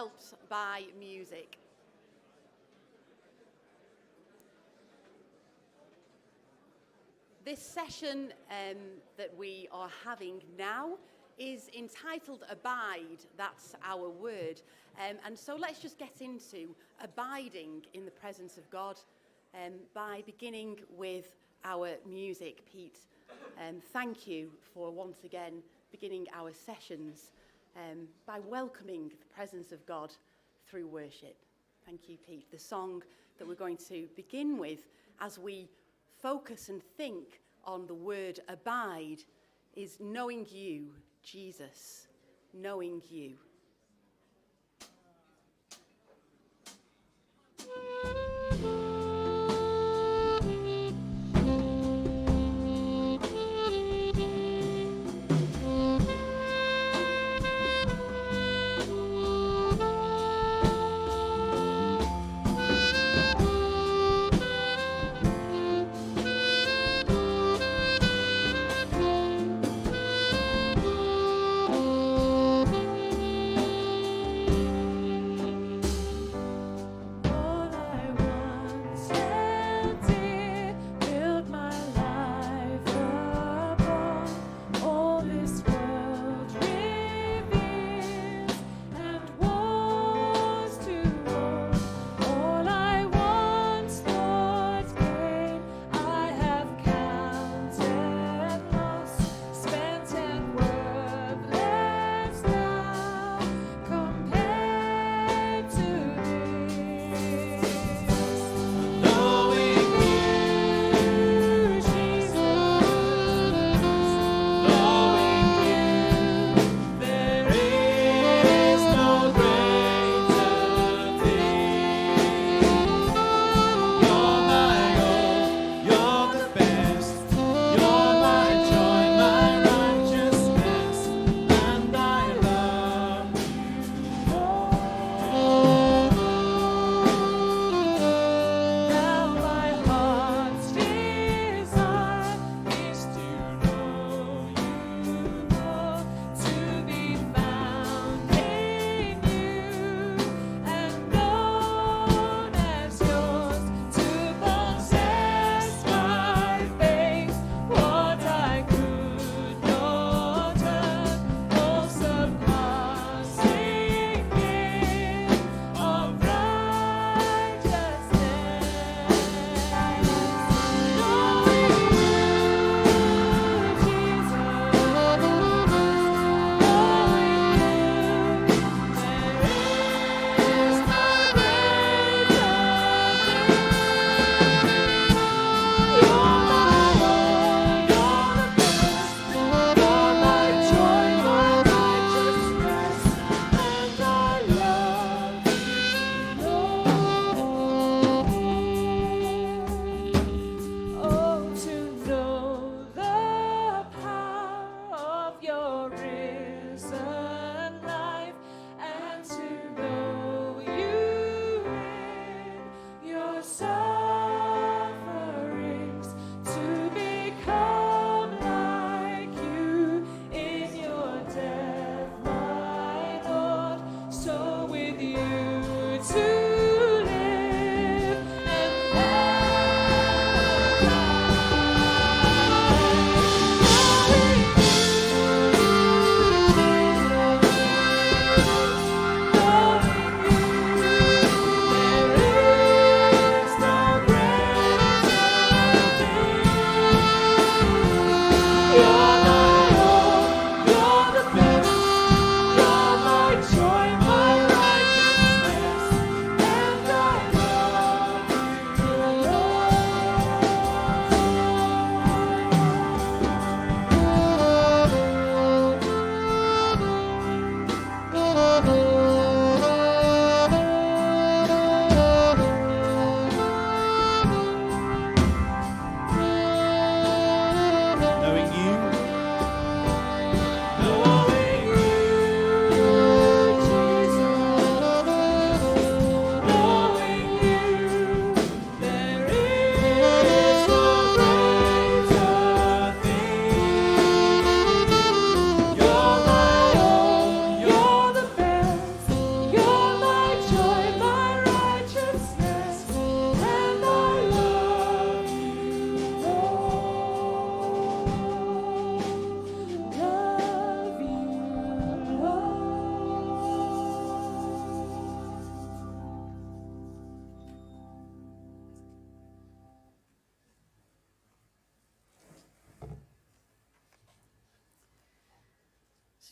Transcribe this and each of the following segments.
helped by music. This session that we are having now is entitled Abide, that's our word. And so let's just get into abiding in the presence of God by beginning with our music. Pete, thank you for once again beginning our sessions by welcoming the presence of God through worship. Thank you, Pete. The song that we're going to begin with as we focus and think on the word abide is knowing you, Jesus, knowing you.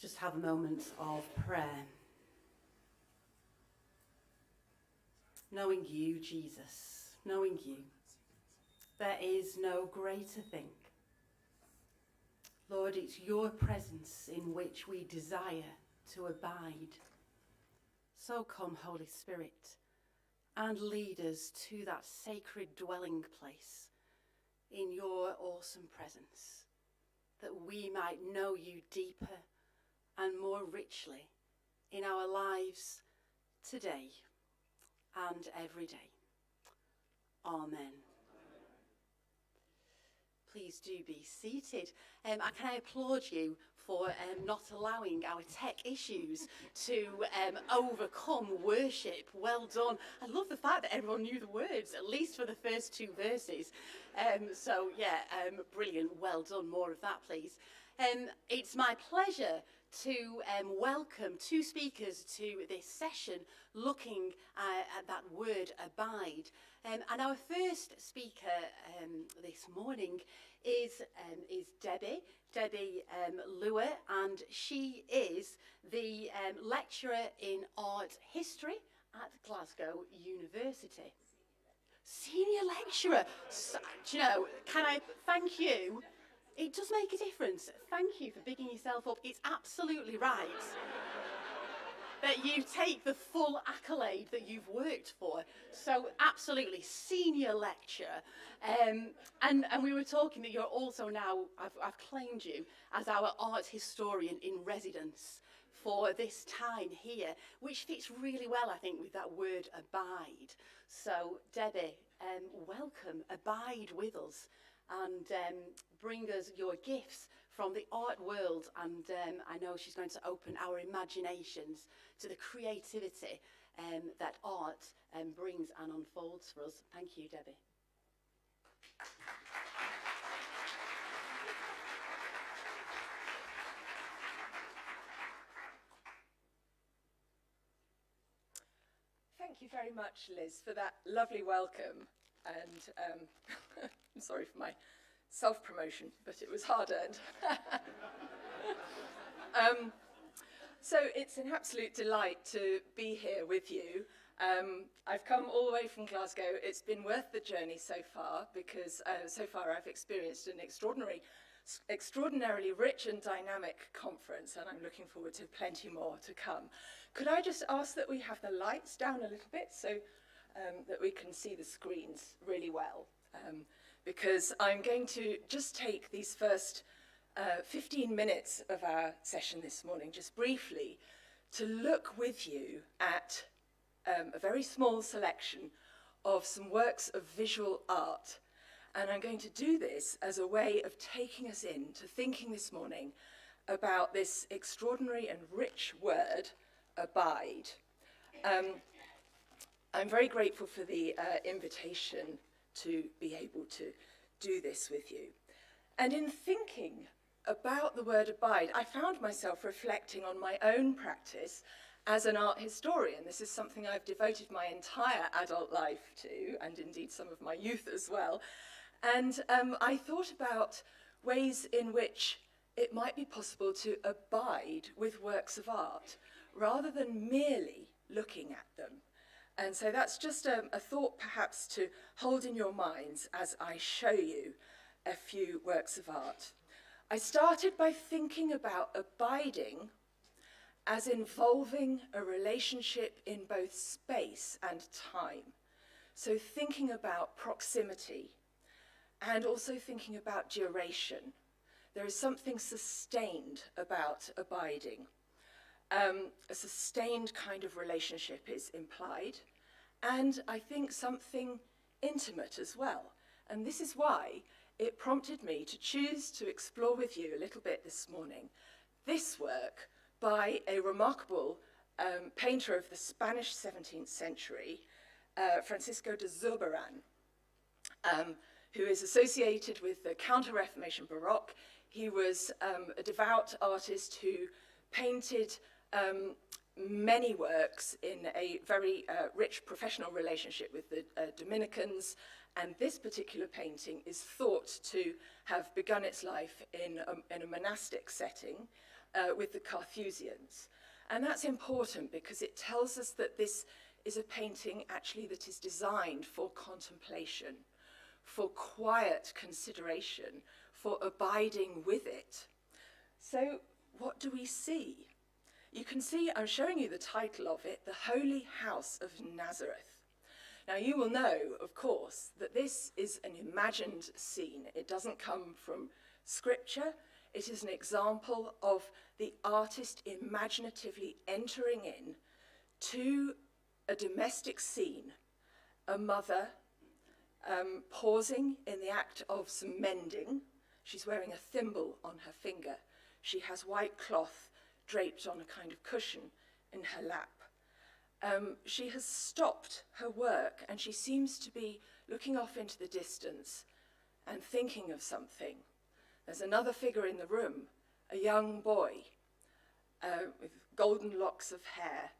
Just have a moment of prayer. Knowing you, Jesus, knowing you, there is no greater thing. Lord, it's your presence in which we desire to abide. So come, Holy Spirit, and lead us to that sacred dwelling place in your awesome presence, that we might know you deeper and more richly in our lives today and every day. Amen. Please do be seated. Can I applaud you for not allowing our tech issues to overcome worship? Well done. I love the fact that everyone knew the words, at least for the first two verses. Brilliant. Well done. More of that, please. It's my pleasure to welcome two speakers to this session looking at that word abide. And our first speaker this morning is Debbie Lua, and she is the lecturer in art history at Glasgow University. Senior lecturer. So, do you know, can I thank you? It does make a difference. Thank you for bigging yourself up. It's absolutely right that you take the full accolade that you've worked for. So absolutely, senior lecturer. And we were talking that you're also now, I've claimed you as our art historian in residence for this time here, which fits really well, I think, with that word abide. So Debbie, welcome, abide with us. And bring us your gifts from the art world, and I know she's going to open our imaginations to the creativity that art brings and unfolds for us. Thank you, Debbie. Thank you very much, Liz, for that lovely welcome. And I'm sorry for my self-promotion, but it was hard-earned. So it's an absolute delight to be here with you. I've come all the way from Glasgow. It's been worth the journey so far, because so far I've experienced an extraordinarily rich and dynamic conference, and I'm looking forward to plenty more to come. Could I just ask that we have the lights down a little bit so that we can see the screens really well, because I'm going to just take these first 15 minutes of our session this morning, just briefly, to look with you at a very small selection of some works of visual art. And I'm going to do this as a way of taking us into thinking this morning about this extraordinary and rich word, abide. I'm very grateful for the invitation to be able to do this with you. And in thinking about the word abide, I found myself reflecting on my own practice as an art historian. This is something I've devoted my entire adult life to, and indeed some of my youth as well. And I thought about ways in which it might be possible to abide with works of art, rather than merely looking at them. And so that's just a thought perhaps to hold in your minds as I show you a few works of art. I started by thinking about abiding as involving a relationship in both space and time. So thinking about proximity and also thinking about duration. There is something sustained about abiding. A sustained kind of relationship is implied, and I think something intimate as well. And this is why it prompted me to choose to explore with you a little bit this morning this work by a remarkable painter of the Spanish 17th century, Francisco de Zurbarán, who is associated with the Counter-Reformation Baroque. He was a devout artist who painted many works in a very rich professional relationship with the Dominicans, and this particular painting is thought to have begun its life in a monastic setting, with the Carthusians. And that's important because it tells us that this is a painting actually that is designed for contemplation, for quiet consideration, for abiding with it. So what do we see? You can see, I'm showing you the title of it, The Holy House of Nazareth. Now you will know, of course, that this is an imagined scene. It doesn't come from scripture. It is an example of the artist imaginatively entering in to a domestic scene, a mother pausing in the act of some mending. She's wearing a thimble on her finger. She has white cloth draped on a kind of cushion in her lap. She has stopped her work and she seems to be looking off into the distance and thinking of something. There's another figure in the room, a young boy with golden locks of hair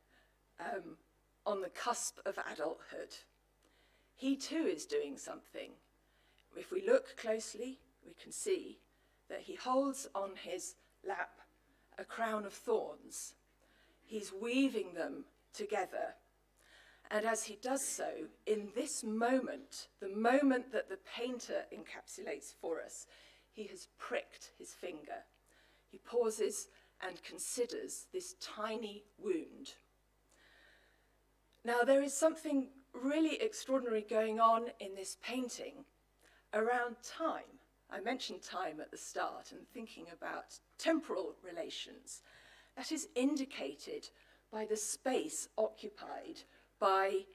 on the cusp of adulthood. He too is doing something. If we look closely, we can see that he holds on his lap a crown of thorns. He's weaving them together. And as he does so, in this moment, the moment that the painter encapsulates for us, he has pricked his finger. He pauses and considers this tiny wound. Now, there is something really extraordinary going on in this painting around time. I mentioned time at the start and thinking about temporal relations. That is indicated by the space occupied by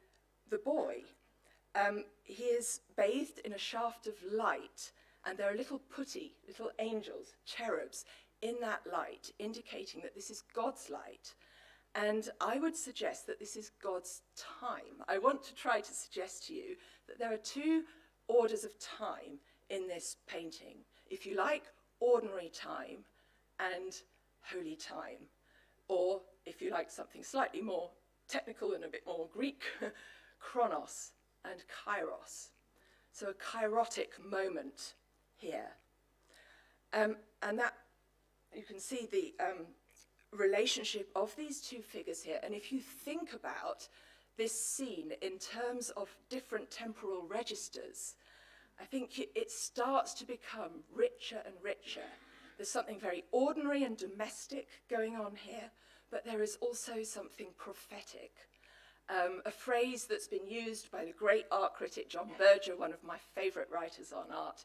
the boy. He is bathed in a shaft of light, and there are little little angels, cherubs, in that light, indicating that this is God's light. And I would suggest that this is God's time. I want to try to suggest to you that there are two orders of time in this painting. If you like, ordinary time and holy time. Or, if you like something slightly more technical and a bit more Greek, chronos and kairos. So a kairotic moment here. And that, you can see the relationship of these two figures here. And if you think about this scene in terms of different temporal registers, I think it starts to become richer and richer. There's something very ordinary and domestic going on here, but there is also something prophetic. A phrase that's been used by the great art critic John Berger, one of my favourite writers on art.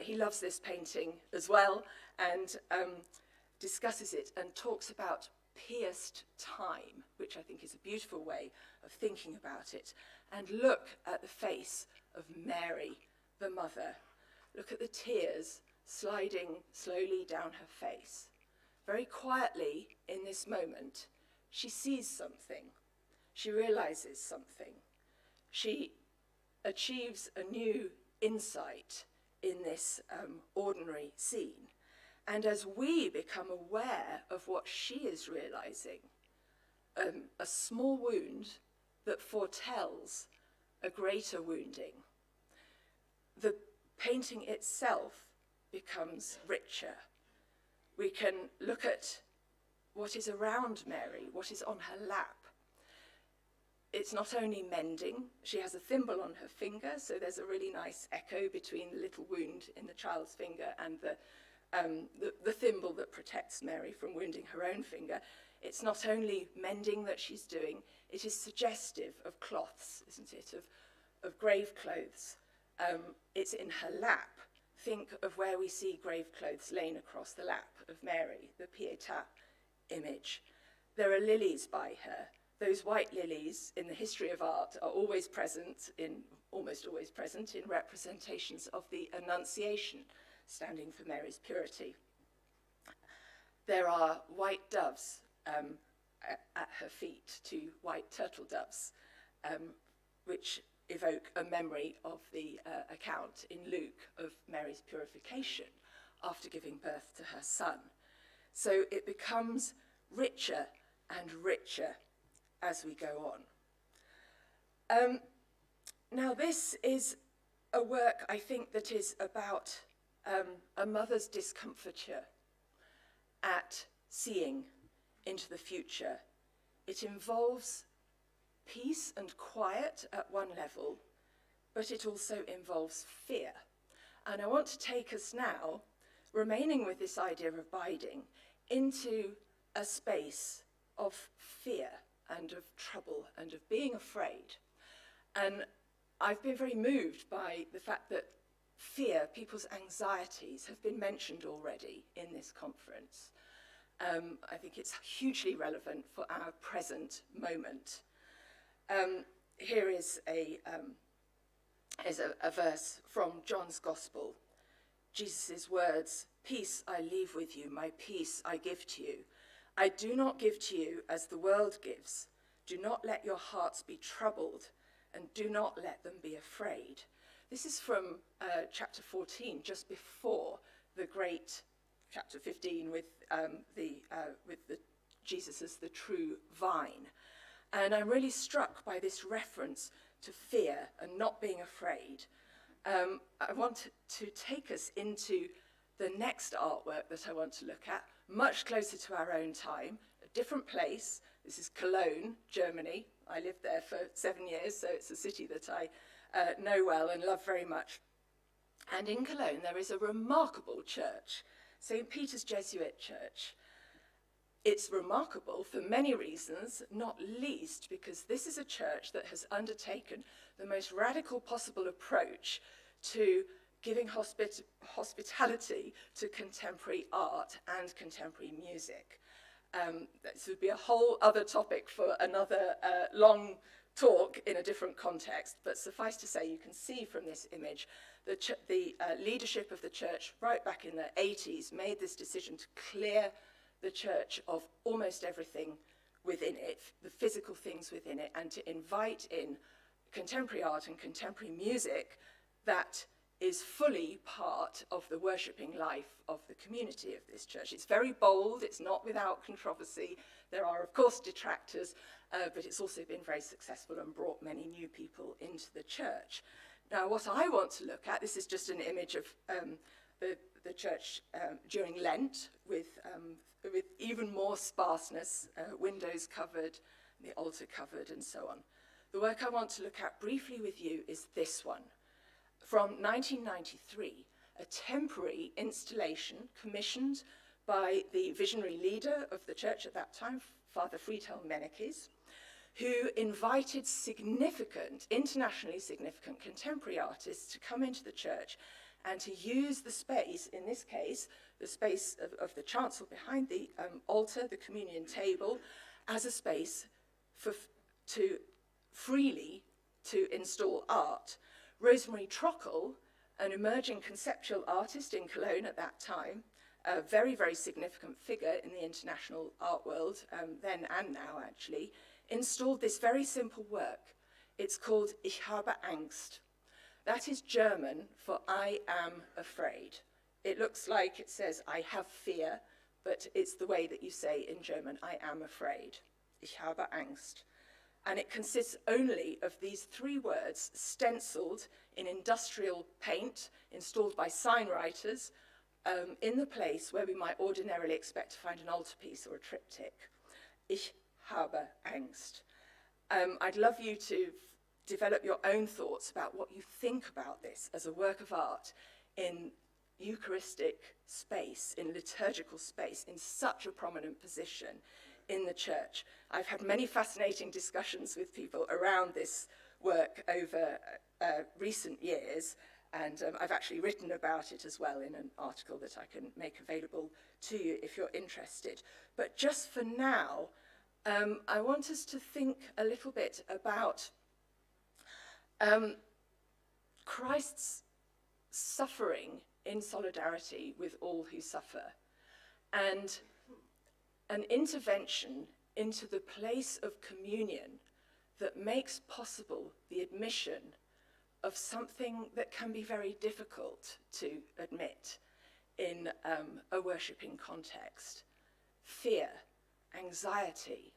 He loves this painting as well and discusses it and talks about pierced time, which I think is a beautiful way of thinking about it. And look at the face of Mary, the mother. Look at the tears sliding slowly down her face. Very quietly in this moment, she sees something. She realizes something. She achieves a new insight in this ordinary scene. And as we become aware of what she is realizing, a small wound that foretells a greater wounding, the painting itself becomes richer. We can look at what is around Mary, what is on her lap. It's not only mending, she has a thimble on her finger, so there's a really nice echo between the little wound in the child's finger and the thimble that protects Mary from wounding her own finger. It's not only mending that she's doing, it is suggestive of cloths, isn't it, of grave clothes. It's in her lap. Think of where we see grave clothes laying across the lap of Mary, the Pietà image. There are lilies by her. Those white lilies in the history of art are almost always present in representations of the Annunciation, standing for Mary's purity. There are white doves at her feet, two white turtle doves, which evoke a memory of the account in Luke of Mary's purification after giving birth to her son. So it becomes richer and richer as we go on. Now this is a work, I think, that is about a mother's discomfiture at seeing into the future. It involves peace and quiet at one level, but it also involves fear. And I want to take us now, remaining with this idea of abiding, into a space of fear and of trouble and of being afraid. And I've been very moved by the fact that fear, people's anxieties, have been mentioned already in this conference. I think it's hugely relevant for our present moment. Here is a verse from John's Gospel. Jesus' words, "Peace I leave with you, my peace I give to you. I do not give to you as the world gives. Do not let your hearts be troubled, and do not let them be afraid." This is from chapter 14, just before the great chapter 15 with Jesus as the true vine. And I'm really struck by this reference to fear and not being afraid. I want to take us into the next artwork that I want to look at, much closer to our own time, a different place. This is Cologne, Germany. I lived there for 7 years, so it's a city that I know well and love very much. And in Cologne, there is a remarkable church, St. Peter's Jesuit Church. It's remarkable for many reasons, not least because this is a church that has undertaken the most radical possible approach to giving hospitality to contemporary art and contemporary music. This would be a whole other topic for another long talk in a different context, but suffice to say, you can see from this image the leadership of the church right back in the 80s made this decision to clear the church of almost everything within it, the physical things within it, and to invite in contemporary art and contemporary music that is fully part of the worshipping life of the community of this church. It's very bold, it's not without controversy. There are, of course, detractors, but it's also been very successful and brought many new people into the church. Now, what I want to look at, this is just an image of the church during Lent with even more sparseness, windows covered, the altar covered, and so on. The work I want to look at briefly with you is this one. From 1993, a temporary installation commissioned by the visionary leader of the church at that time, Father Friedhelm Menekes, who invited significant, internationally significant contemporary artists to come into the church and to use the space, in this case, the space of the chancel behind the altar, the communion table, as a space to freely install art. Rosemary Trockel, an emerging conceptual artist in Cologne at that time, a very, very significant figure in the international art world, then and now actually, installed this very simple work. It's called Ich habe Angst. That is German for I am afraid. It looks like it says I have fear, but it's the way that you say in German, I am afraid. Ich habe Angst. And it consists only of these 3 words stenciled in industrial paint, installed by sign writers, in the place where we might ordinarily expect to find an altarpiece or a triptych. Ich habe Angst. I'd love you to develop your own thoughts about what you think about this as a work of art in Eucharistic space, in liturgical space, in such a prominent position in the church. I've had many fascinating discussions with people around this work over recent years, and I've actually written about it as well in an article that I can make available to you if you're interested. But just for now, I want us to think a little bit about Christ's suffering in solidarity with all who suffer, and an intervention into the place of communion that makes possible the admission of something that can be very difficult to admit in a worshipping context: fear, anxiety.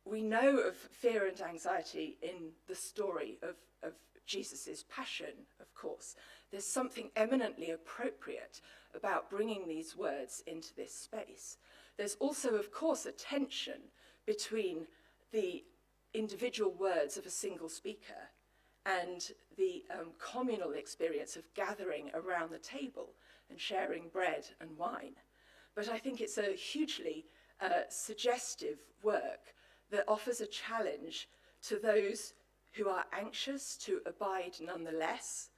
We know of fear and anxiety in the story of Jesus' passion, of course. There's something eminently appropriate about bringing these words into this space. there's also, of course, a tension between the individual words of a single speaker and the communal experience of gathering around the table and sharing bread and wine. But I think it's a hugely suggestive work that offers a challenge to those who are anxious to abide nonetheless,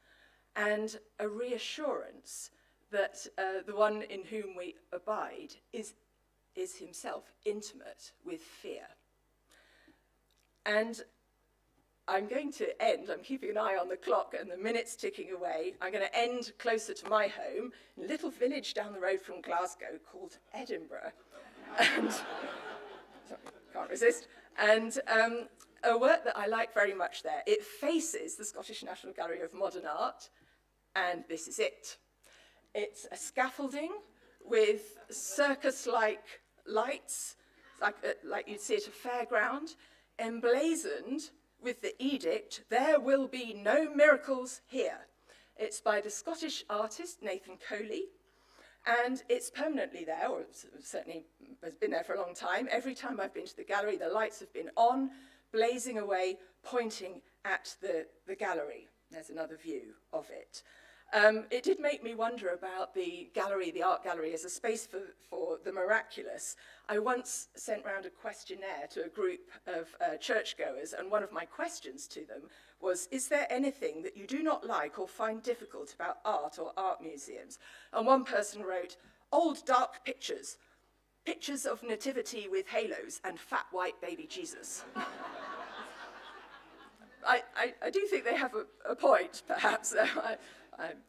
and a reassurance that the one in whom we abide is himself intimate with fear. And I'm going to end, I'm keeping an eye on the clock and the minutes ticking away. I'm going to end closer to my home, in a little village down the road from Glasgow called Edinburgh. And, sorry, can't resist. And a work that I like very much there. It faces the Scottish National Gallery of Modern Art, and this is it. It's a scaffolding with circus-like lights, like you'd see at a fairground, emblazoned with the edict, "There will be no miracles here." It's by the Scottish artist Nathan Coley, and it's permanently there, or certainly has been there for a long time. Every time I've been to the gallery, the lights have been on, blazing away, pointing at the gallery. There's another view of it. It did make me wonder about the gallery, the art gallery, as a space for the miraculous. I once sent round a questionnaire to a group of churchgoers, and one of my questions to them was, is there anything that you do not like or find difficult about art or art museums? And one person wrote, old dark pictures, pictures of nativity with halos and fat white baby Jesus. I do think they have a point, perhaps.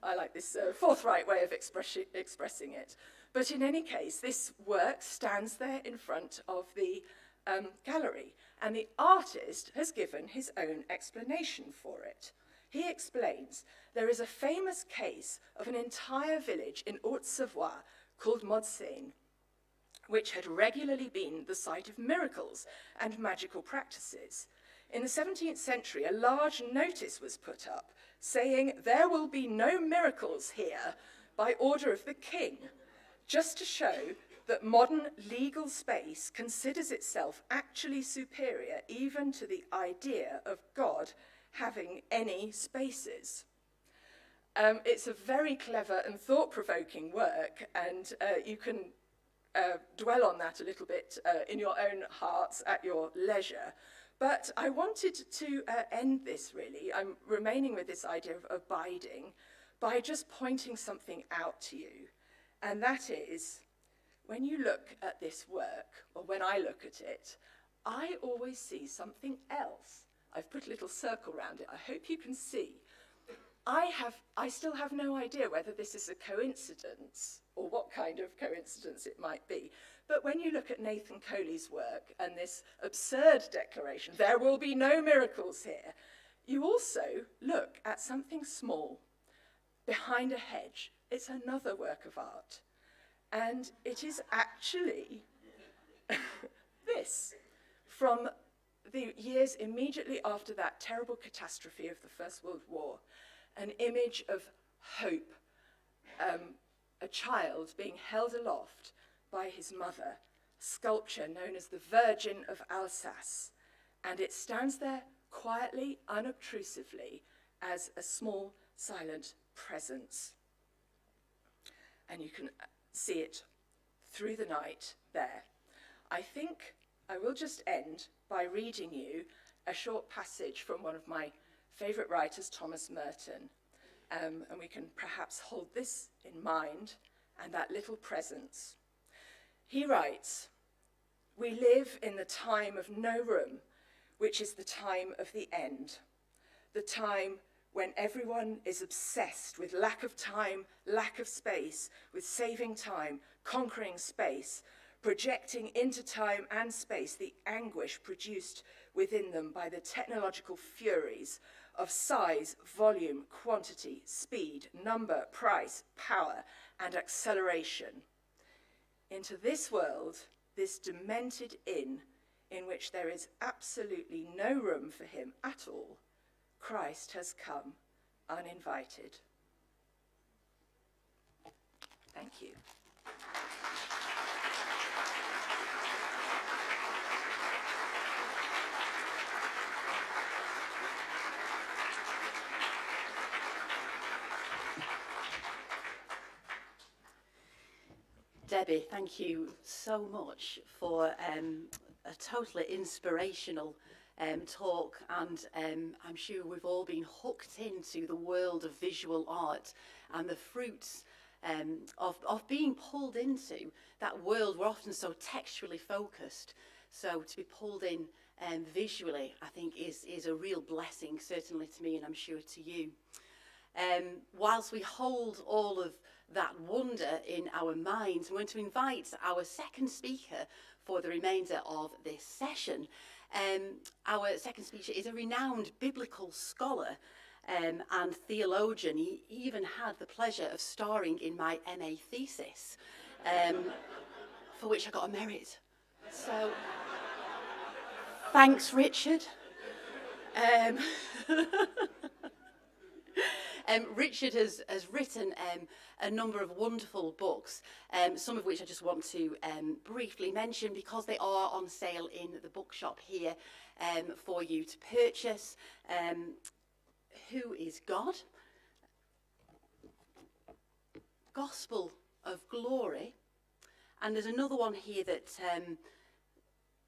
I like this forthright way of expressing it. But in any case, this work stands there in front of the gallery, and the artist has given his own explanation for it. He explains, there is a famous case of an entire village in Haute-Savoie called Modseine, which had regularly been the site of miracles and magical practices. In the 17th century, a large notice was put up saying, "There will be no miracles here by order of the king," just to show that modern legal space considers itself actually superior even to the idea of God having any spaces. It's a very clever and thought-provoking work, and you can dwell on that a little bit in your own hearts at your leisure. But I wanted to end this, really. I'm remaining with this idea of abiding by just pointing something out to you. And that is, when you look at this work, or when I look at it, I always see something else. I've put a little circle around it. I hope you can see. I still have no idea whether this is a coincidence or what kind of coincidence it might be. But when you look at Nathan Coley's work and this absurd declaration, "There will be no miracles here," you also look at something small behind a hedge. It's another work of art. And it is actually this, from the years immediately after that terrible catastrophe of the First World War, an image of hope, a child being held aloft by his mother, sculpture known as the Virgin of Alsace, and it stands there quietly, unobtrusively, as a small, silent presence. And you can see it through the night there. I think I will just end by reading you a short passage from one of my favourite writers, Thomas Merton, and we can perhaps hold this in mind and that little presence. He writes, "We live in the time of no room, which is the time of the end, the time when everyone is obsessed with lack of time, lack of space, with saving time, conquering space, projecting into time and space the anguish produced within them by the technological furies of size, volume, quantity, speed, number, price, power, and acceleration. Into this world, this demented inn, in which there is absolutely no room for him at all, Christ has come uninvited." Thank you. Debbie, thank you so much for a totally inspirational talk, and I'm sure we've all been hooked into the world of visual art and the fruits of being pulled into that world. We're often so textually focused, so to be pulled in visually, I think is a real blessing, certainly to me, and I'm sure to you. Whilst we hold all of that wonder in our minds, I'm going to invite our second speaker for the remainder of this session. Our second speaker is a renowned biblical scholar and theologian. He even had the pleasure of starring in my MA thesis, for which I got a merit. So, thanks, Richard. Richard has written a number of wonderful books, some of which I just want to briefly mention because they are on sale in the bookshop here for you to purchase. Who is God? Gospel of Glory. And there's another one here that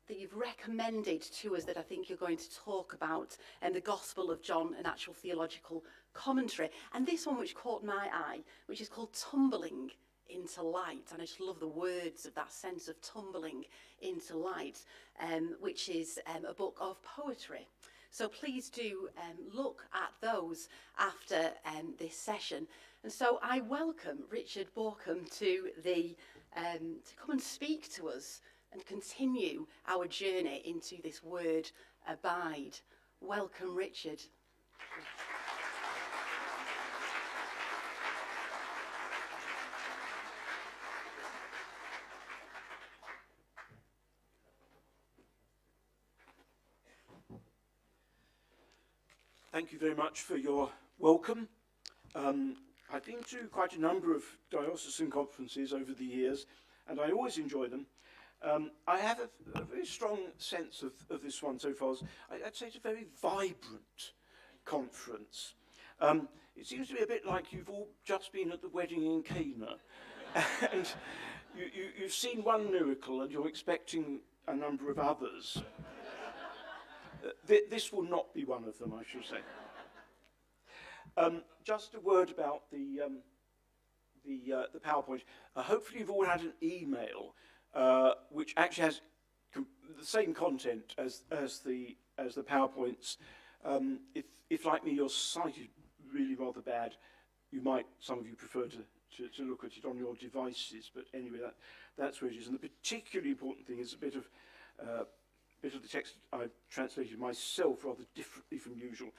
you've recommended to us that I think you're going to talk about, the Gospel of John, an actual theological commentary. And this one which caught my eye, which is called Tumbling into Light. And I just love the words of that sense of tumbling into light, which is a book of poetry. So please do look at those after this session. And so I welcome Richard Bauckham to come and speak to us and continue our journey into this word, abide. Welcome, Richard. Thank you very much for your welcome. I've been to quite a number of diocesan conferences over the years, and I always enjoy them. I have a very strong sense of this one so far. I'd say it's a very vibrant conference. It seems to be a bit like you've all just been at the wedding in Cana, and you've seen one miracle and you're expecting a number of others. This will not be one of them, I should say. Just a word about the PowerPoint. Hopefully you've all had an email which actually has the same content as the PowerPoints. If like me, your sight is really rather bad, some of you prefer to look at it on your devices. But anyway, that's where it is. And the particularly important thing is a bit of the text I've translated myself rather differently from usual,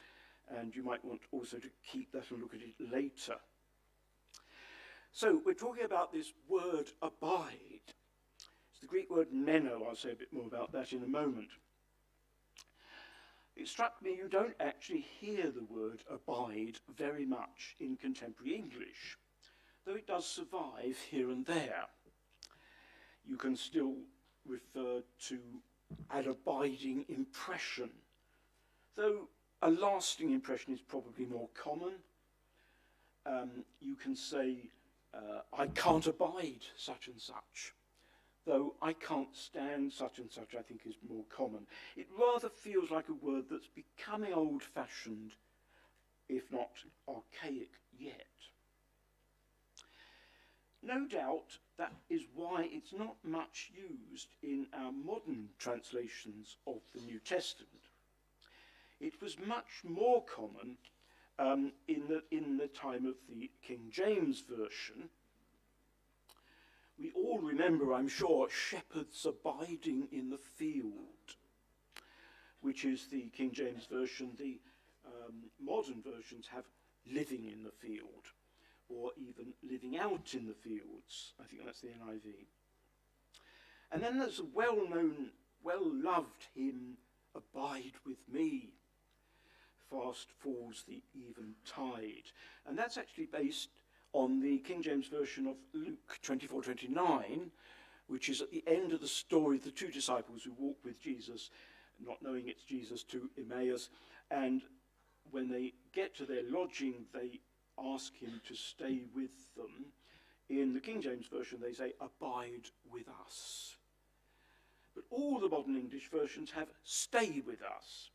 and you might want also to keep that and look at it later. So we're talking about this word abide. It's the Greek word meno. I'll say a bit more about that in a moment. It struck me you don't actually hear the word abide very much in contemporary English, though it does survive here and there. You can still refer to an abiding impression, though a lasting impression is probably more common. You can say, I can't abide such and such, though I can't stand such and such, I think is more common. It rather feels like a word that's becoming old-fashioned, if not archaic yet. No doubt that is why it's not much used in our modern translations of the New Testament. It was much more common in the time of the King James Version. We all remember, I'm sure, shepherds abiding in the field, which is the King James Version. The modern versions have living in the field, or even living out in the fields. I think that's the NIV. And then there's a well-known, well-loved hymn, Abide with Me, fast falls the eventide. And that's actually based on the King James Version of Luke 24:29, which is at the end of the story of the two disciples who walk with Jesus, not knowing it's Jesus, to Emmaus. And when they get to their lodging, they ask him to stay with them In the King James Version, they say, abide with us. But all the modern English versions have stay with us,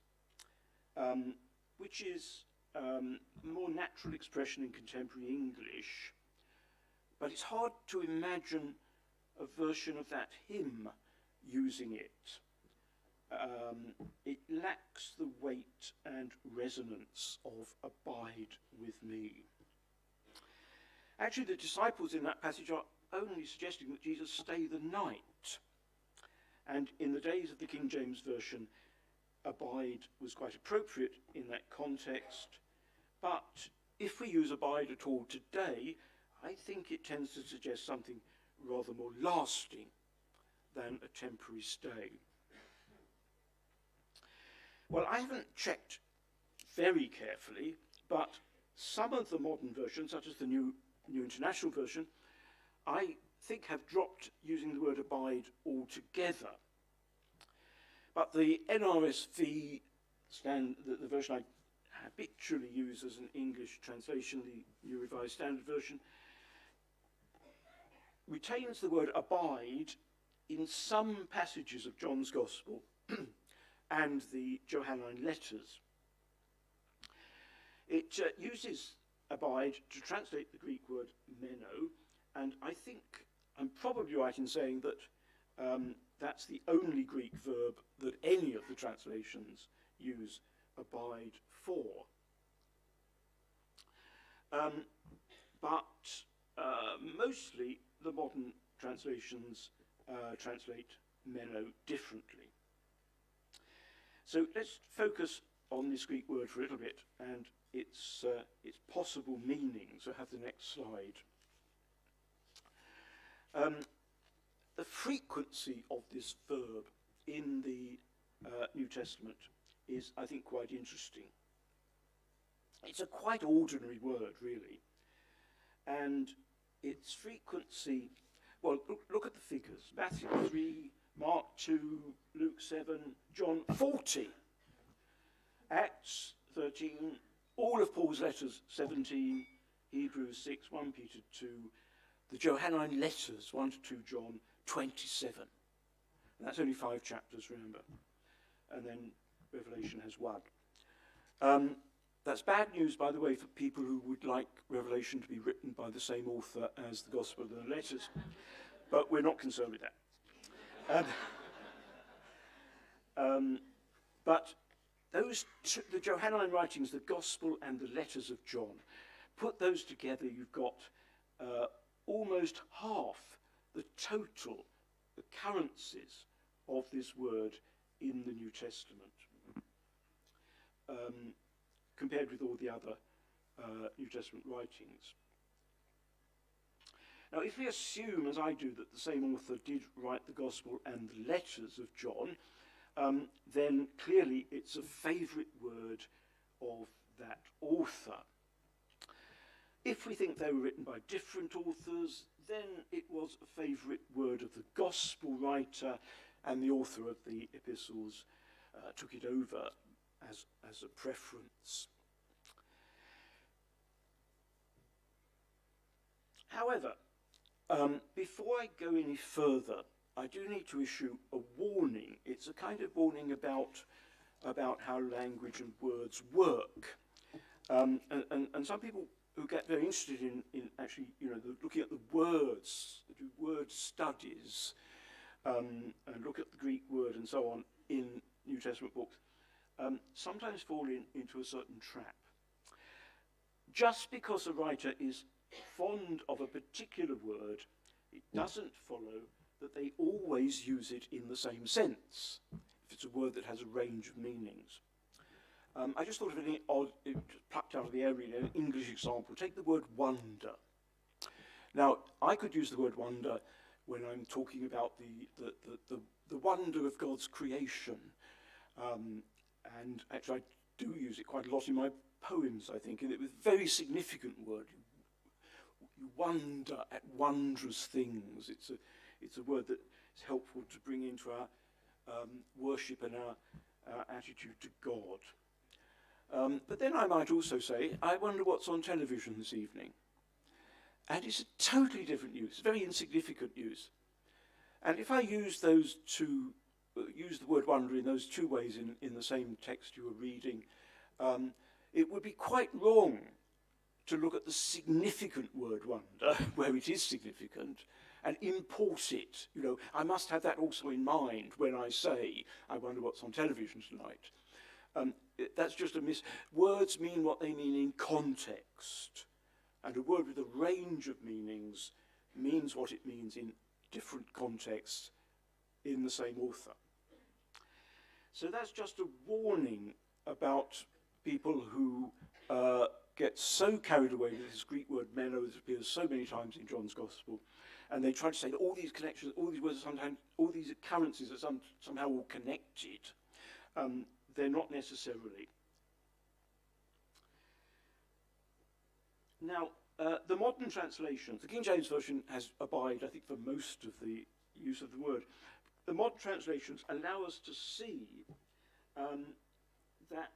which is a more natural expression in contemporary English. But it's hard to imagine a version of that hymn using it. It lacks the weight and resonance of abide with me. Actually, the disciples in that passage are only suggesting that Jesus stay the night. And in the days of the King James Version, abide was quite appropriate in that context. But if we use abide at all today, I think it tends to suggest something rather more lasting than a temporary stay. Well, I haven't checked very carefully, but some of the modern versions, such as the New International Version, I think have dropped using the word abide altogether. But the NRSV, the version I habitually use as an English translation, the New Revised Standard Version, retains the word abide in some passages of John's Gospel and the Johannine letters. It uses abide to translate the Greek word meno, and I think I'm probably right in saying that that's the only Greek verb that any of the translations use abide for. But mostly the modern translations translate meno differently. So let's focus on this Greek word for a little bit and its possible meaning. So have the next slide. The frequency of this verb in the New Testament is, I think, quite interesting. It's a quite ordinary word, really. And its frequency, well, look at the figures. Matthew 3, Mark 2, Luke 7, John 40, Acts 13, all of Paul's letters 17, Hebrews 6, 1 Peter 2, the Johannine letters 1 to 2 John 27. And that's only 5 chapters, remember. And then Revelation has 1. That's bad news, by the way, for people who would like Revelation to be written by the same author as the Gospel and the letters. But we're not concerned with that. But those the Johannine writings, the Gospel and the letters of John, put those together, you've got almost half the total occurrences of this word in the New Testament, compared with all the other New Testament writings. Now, if we assume, as I do, that the same author did write the Gospel and the letters of John, then clearly it's a favourite word of that author. If we think they were written by different authors, then it was a favourite word of the Gospel writer, and the author of the epistles took it over as a preference. However, before I go any further, I do need to issue a warning. It's a kind of warning about how language and words work. And some people who get very interested in actually, looking at the words, do word studies, and look at the Greek word and so on in New Testament books, sometimes fall into a certain trap. Just because a writer is fond of a particular word, it doesn't follow that they always use it in the same sense, if it's a word that has a range of meanings. I just thought of an odd, plucked out of the air really, an English example. Take the word wonder. Now, I could use the word wonder when I'm talking about the wonder of God's creation. And actually, I do use it quite a lot in my poems, I think, and it was a very significant word. You wonder at wondrous things. It's a word that is helpful to bring into our worship and our attitude to God. But then I might also say, I wonder what's on television this evening. And it's a totally different use, very insignificant use. And if I use those two, use the word wonder in those two ways in the same text you were reading, it would be quite wrong to look at the significant word wonder, where it is significant, and import it. You know, I must have that also in mind when I say, I wonder what's on television tonight. That's just a words mean what they mean in context. And a word with a range of meanings means what it means in different contexts in the same author. So that's just a warning about people who get so carried away with this Greek word meno that appears so many times in John's Gospel, and they try to say that all these connections, all these words, sometimes all these occurrences are somehow all connected. They're not necessarily. Now, the modern translations, the King James Version has abide, I think, for most of the use of the word. The modern translations allow us to see that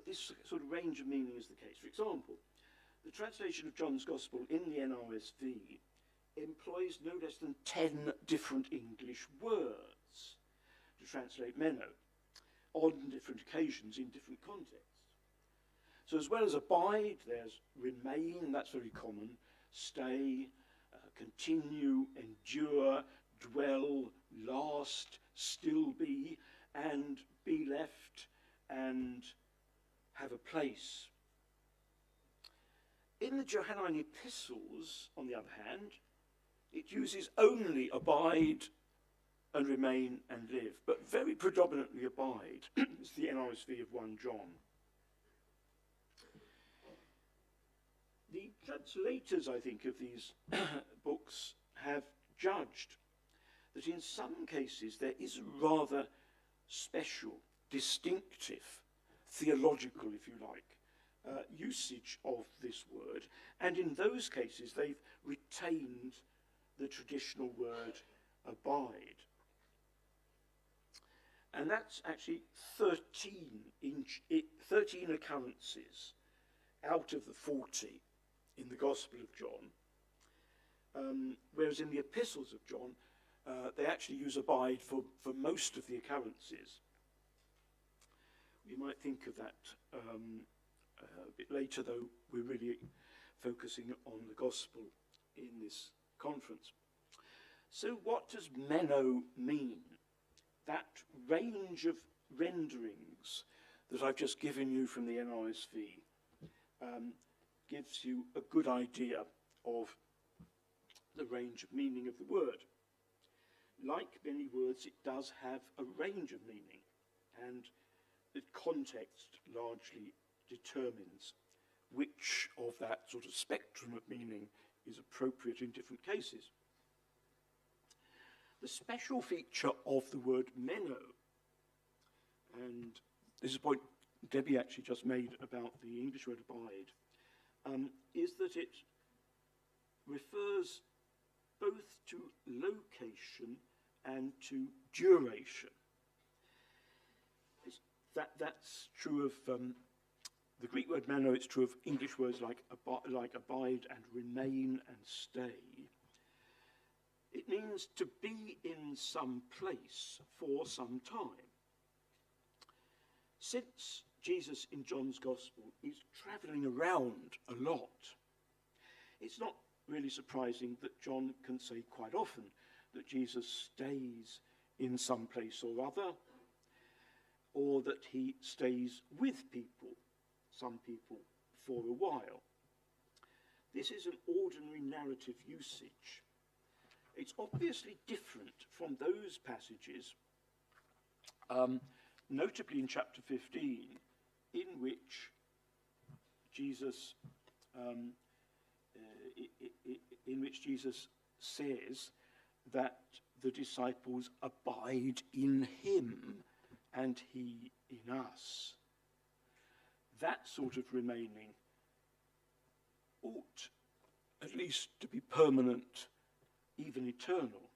this sort of range of meaning is the case. For example, the translation of John's Gospel in the NRSV employs no less than 10 different English words to translate meno on different occasions in different contexts. So as well as abide, there's remain, that's very common, stay, continue, endure, dwell, last, still be, and be left, and have a place. In the Johannine epistles, on the other hand, it uses only abide and remain and live, but very predominantly abide. It's the NRSV of 1 John. The translators, I think, of these books have judged that in some cases there is a rather special, distinctive, theological, if you like, usage of this word, and in those cases they've retained the traditional word abide. And that's actually 13 occurrences out of the 40 in the Gospel of John, whereas in the epistles of John, they actually use abide for most of the occurrences. We might think of that a bit later, though we're really focusing on the Gospel in this conference. So what does meno mean? That range of renderings that I've just given you from the NRSV gives you a good idea of the range of meaning of the word. Like many words, it does have a range of meaning, and the context largely determines which of that sort of spectrum of meaning is appropriate in different cases. The special feature of the word meno, and this is a point Debbie actually just made about the English word abide, is that it refers both to location and to duration. That's true of the Greek word meno. It's true of English words like abide and remain and stay. It means to be in some place for some time. Since Jesus in John's Gospel is travelling around a lot, it's not really surprising that John can say quite often that Jesus stays in some place or other, or that he stays with people, some people, for a while. This is an ordinary narrative usage. It's obviously different from those passages, notably in chapter 15, in which Jesus says that the disciples abide in him and he in us. That sort of remaining ought at least to be permanent, even eternal.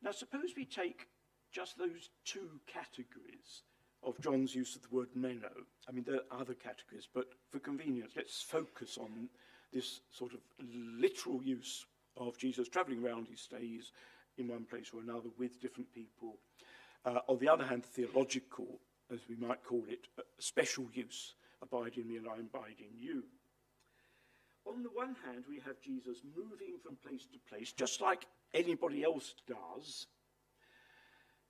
Now suppose we take just those two categories of John's use of the word meno. I mean, there are other categories, but for convenience, let's focus on this sort of literal use of Jesus travelling around his stays in one place or another with different people. On the other hand, theological, as we might call it, special use, abide in me and I abide in you. On the one hand, we have Jesus moving from place to place, just like anybody else does.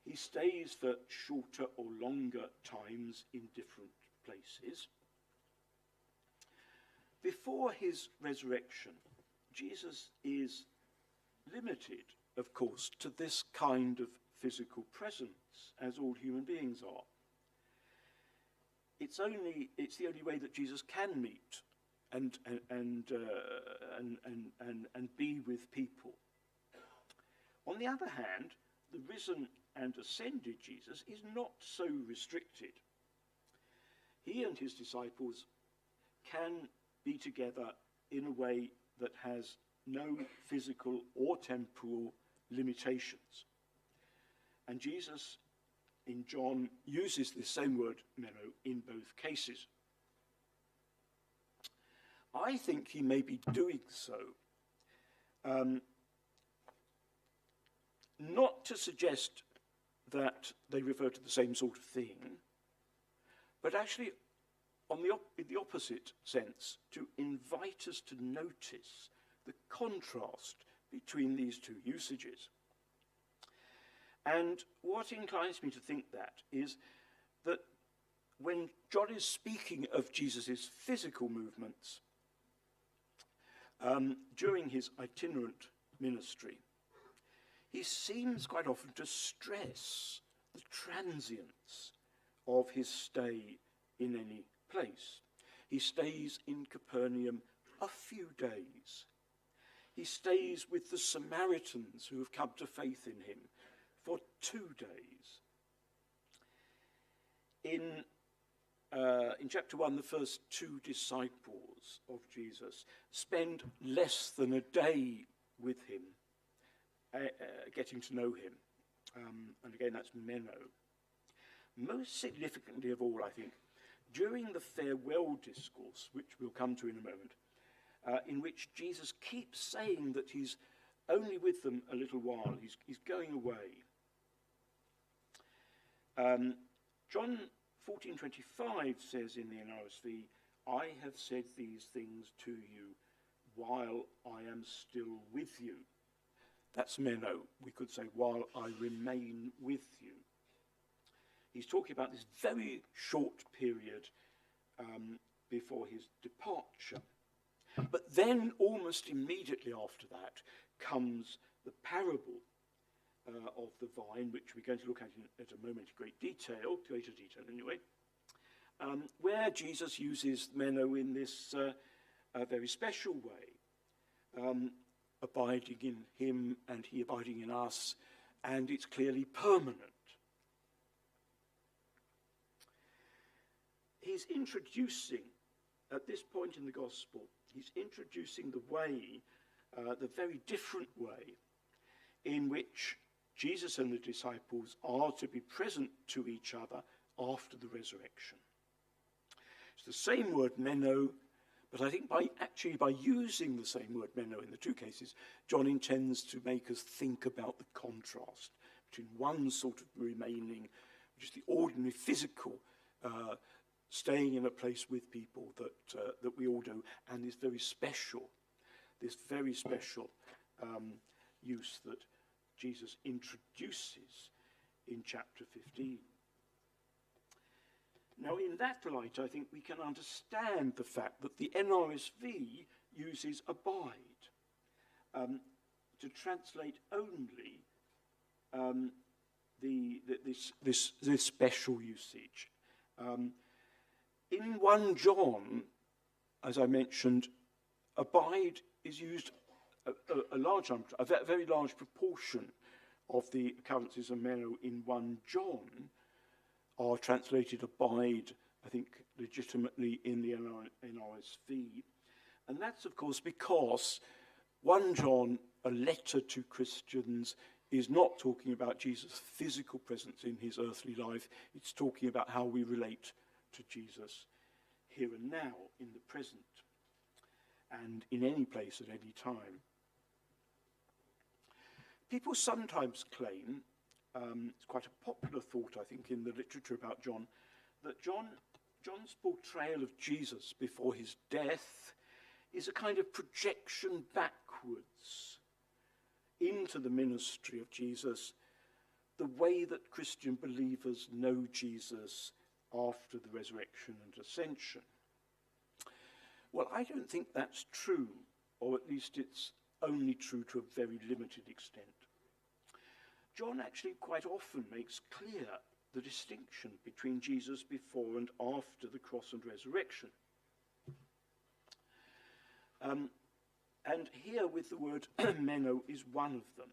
He stays for shorter or longer times in different places. Before his resurrection, Jesus is limited, of course, to this kind of physical presence, as all human beings are. It's the only way that Jesus can meet and be with people. On the other hand, the risen and ascended Jesus is not so restricted. He and his disciples can be together in a way that has no physical or temporal limitations. And Jesus, in John, uses the same word, meno, in both cases. I think he may be doing so, not to suggest that they refer to the same sort of thing, but actually in the opposite sense, to invite us to notice the contrast between these two usages. And what inclines me to think that is that when John is speaking of Jesus' physical movements during his itinerant ministry, he seems quite often to stress the transience of his stay in any place. He stays in Capernaum a few days. He stays with the Samaritans who have come to faith in him for 2 days. In chapter 1, the first 2 disciples of Jesus spend less than a day with him, getting to know him. And again, that's meno. Most significantly of all, I think, during the farewell discourse, which we'll come to in a moment, in which Jesus keeps saying that he's only with them a little while, he's going away. John 14:25 says in the NRSV, I have said these things to you while I am still with you. That's meno. We could say, while I remain with you. He's talking about this very short period before his departure. But then, almost immediately after that, comes the parable of the vine, which we're going to look at in a moment in greater detail anyway, where Jesus uses meno in this very special way, abiding in him and he abiding in us, and it's clearly permanent. He's introducing, at this point in the gospel, he's introducing the way, the very different way, in which Jesus and the disciples are to be present to each other after the resurrection. It's the same word meno, but I think by using the same word meno in the 2 cases, John intends to make us think about the contrast between one sort of remaining, which is the ordinary physical staying in a place with people that we all do, and this very special use that Jesus introduces in chapter 15. Now, in that light, I think we can understand the fact that the NRSV uses abide to translate only this special usage. In 1 John, as I mentioned, abide is used a very large proportion of the occurrences of meno in 1 John are translated abide, I think, legitimately in the NRSV. And that's, of course, because 1 John, a letter to Christians, is not talking about Jesus' physical presence in his earthly life. It's talking about how we relate to Jesus here and now, in the present, and in any place at any time. People sometimes claim, it's quite a popular thought, I think, in the literature about John, that John's portrayal of Jesus before his death is a kind of projection backwards into the ministry of Jesus, the way that Christian believers know Jesus after the resurrection and ascension. Well, I don't think that's true, or at least it's only true to a very limited extent. John actually quite often makes clear the distinction between Jesus before and after the cross and resurrection. And here with the word meno is one of them.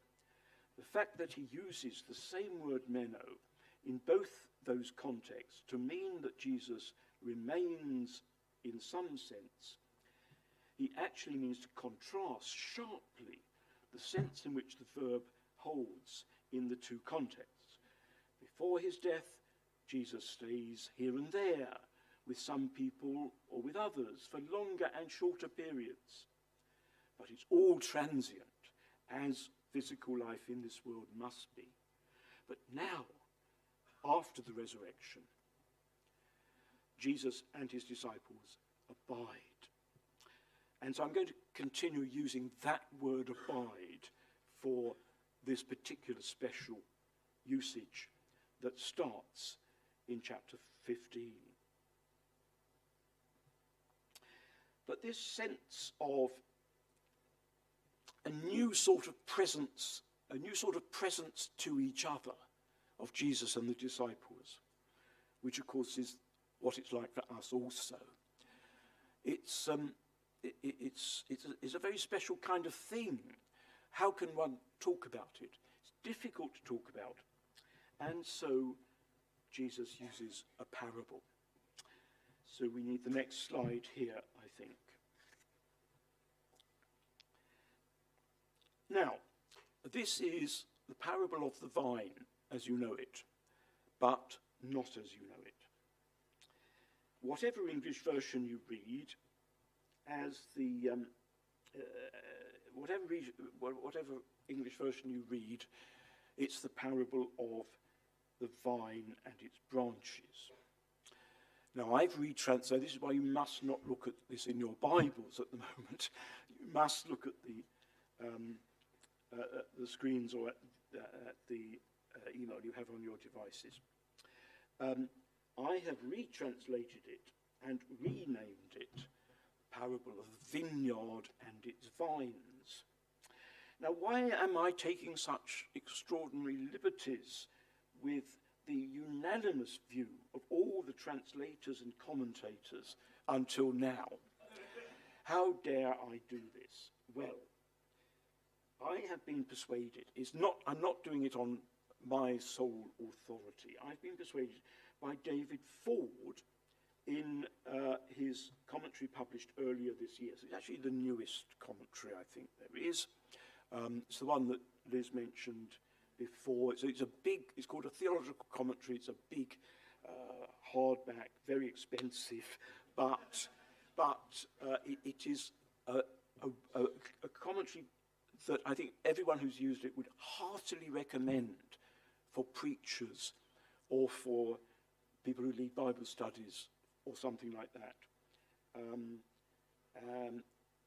The fact that he uses the same word meno in both those contexts to mean that Jesus remains in some sense, he actually means to contrast sharply the sense in which the verb holds in the two contexts. Before his death, Jesus stays here and there with some people or with others for longer and shorter periods. But it's all transient, as physical life in this world must be. But now, after the resurrection, Jesus and his disciples abide. And so I'm going to continue using that word abide for this particular special usage that starts in chapter 15. But this sense of a new sort of presence to each other of Jesus and the disciples, which of course is what it's like for us also. It's a very special kind of thing. How can one talk about it? It's difficult to talk about. And so Jesus uses a parable. So we need the next slide here, I think. Now, this is the parable of the vine as you know it, but not as you know it. Whatever English version you read, whatever English version you read, it's the parable of the vine and its branches. Now, I've retranslated, this is why you must not look at this in your Bibles at the moment. You must look at the screens or at the email you have on your devices. I have retranslated it and renamed it Parable of the Vineyard and its Vines. Now, why am I taking such extraordinary liberties with the unanimous view of all the translators and commentators until now? How dare I do this? Well, I have been persuaded, I'm not doing it on my sole authority. I've been persuaded by David Ford in his commentary published earlier this year. So it's actually the newest commentary I think there is. It's the one that Liz mentioned before. It's called a theological commentary. It's a big hardback, very expensive, but it is a commentary that I think everyone who's used it would heartily recommend for preachers or for people who lead Bible studies or something like that.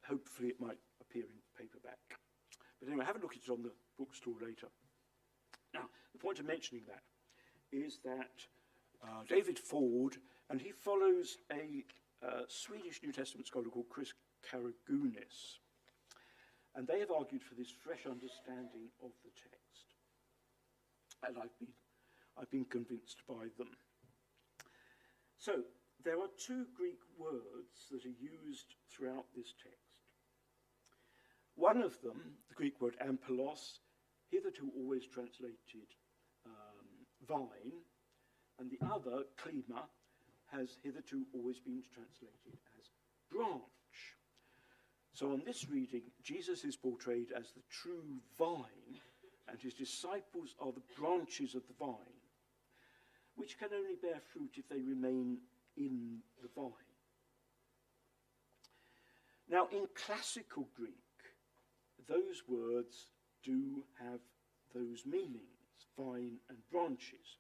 Hopefully it might appear in paperback. But anyway, have a look at it on the bookstore later. Now, the point of mentioning that is that David Ford, and he follows a Swedish New Testament scholar called Chris Karagounis, and they have argued for this fresh understanding of the text. And I've been convinced by them. So, there are two Greek words that are used throughout this text. One of them, the Greek word ampelos, hitherto always translated vine, and the other, klima, has hitherto always been translated as branch. So on this reading, Jesus is portrayed as the true vine, and his disciples are the branches of the vine, which can only bear fruit if they remain in the vine. Now, in classical Greek, those words do have those meanings, vine and branches.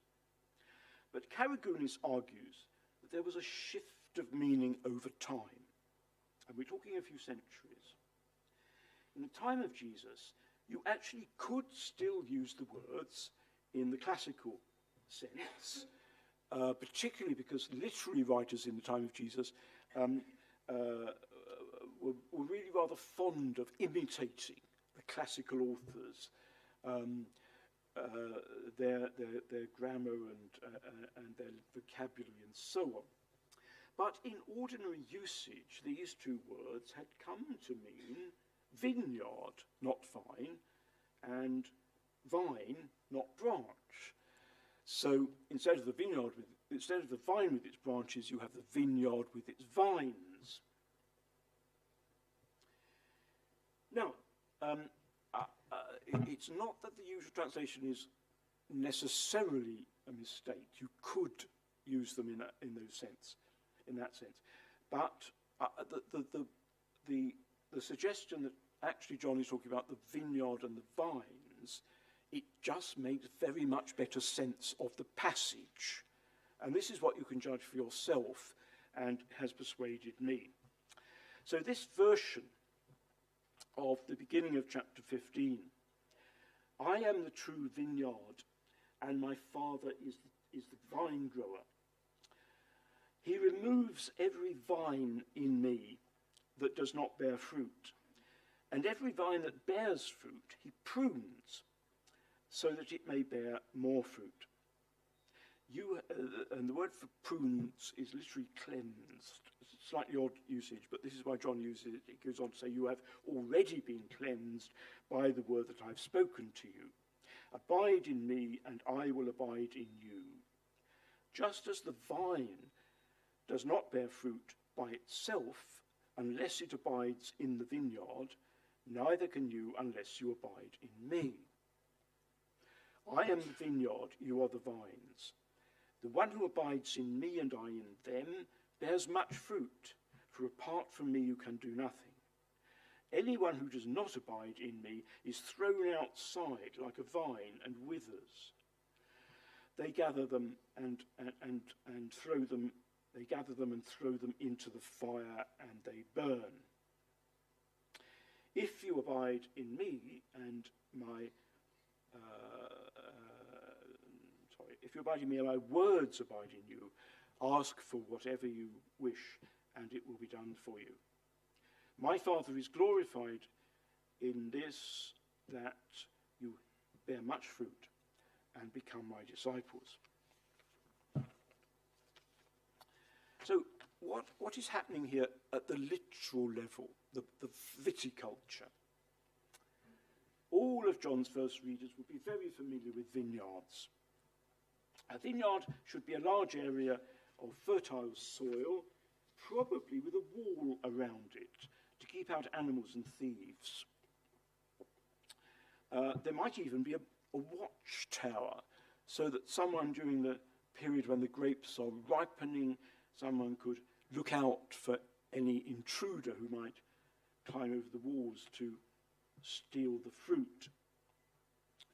But Karagounis argues that there was a shift of meaning over time, and we're talking a few centuries. In the time of Jesus, you actually could still use the words in the classical sense, particularly because literary writers in the time of Jesus were really rather fond of imitating the classical authors, their grammar and their vocabulary and so on. But in ordinary usage, these two words had come to mean vineyard, not vine, and vine, not branch. So instead of the vine with its branches, you have the vineyard with its vines. Now, it's not that the usual translation is necessarily a mistake. You could use them in that sense. But the suggestion that actually John is talking about the vineyard and the vines, it just makes very much better sense of the passage. And this is what you can judge for yourself, and has persuaded me. So this version of the beginning of chapter 15, I am the true vineyard, and my Father is the vine grower. He removes every vine in me that does not bear fruit, and every vine that bears fruit he prunes, so that it may bear more fruit. And the word for prunes is literally cleansed. It's a slightly odd usage, but this is why John uses it. It goes on to say, you have already been cleansed by the word that I've spoken to you. Abide in me, and I will abide in you. Just as the vine does not bear fruit by itself unless it abides in the vineyard, neither can you unless you abide in me. I am the vineyard, you are the vines. The one who abides in me and I in them bears much fruit, for apart from me you can do nothing. Anyone who does not abide in me is thrown outside like a vine and withers. They gather them and throw them. They gather them and throw them into the fire, and they burn. If you abide in me and if you abide in me and my words abide in you, ask for whatever you wish, and it will be done for you. My Father is glorified in this, that you bear much fruit and become my disciples. So what is happening here at the literal level, the viticulture? All of John's first readers would be very familiar with vineyards. A vineyard should be a large area of fertile soil, probably with a wall around it to keep out animals and thieves. There might even be a watchtower, so that someone during the period when the grapes are ripening, someone could look out for any intruder who might climb over the walls to steal the fruit.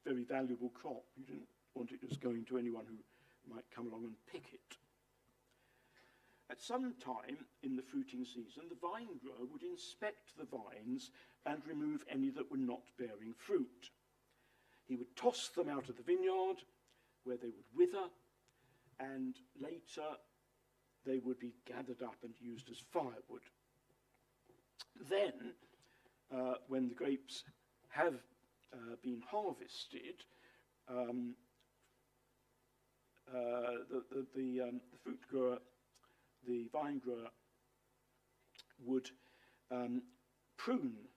Very valuable crop. You didn't want it just going to anyone who might come along and pick it. At some time in the fruiting season, the vine grower would inspect the vines and remove any that were not bearing fruit. He would toss them out of the vineyard, where they would wither, and later they would be gathered up and used as firewood. Then, when the grapes have been harvested, the fruit grower, the vine grower, would prune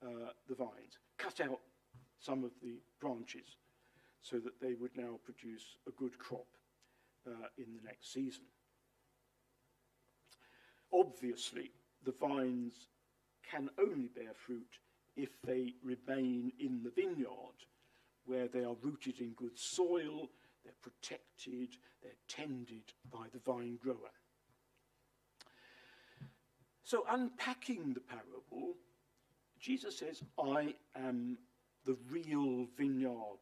the vines, cut out some of the branches, so that they would now produce a good crop in the next season. Obviously, the vines can only bear fruit if they remain in the vineyard, where they are rooted in good soil, they're protected, they're tended by the vine grower. So unpacking the parable, Jesus says, I am the real vineyard.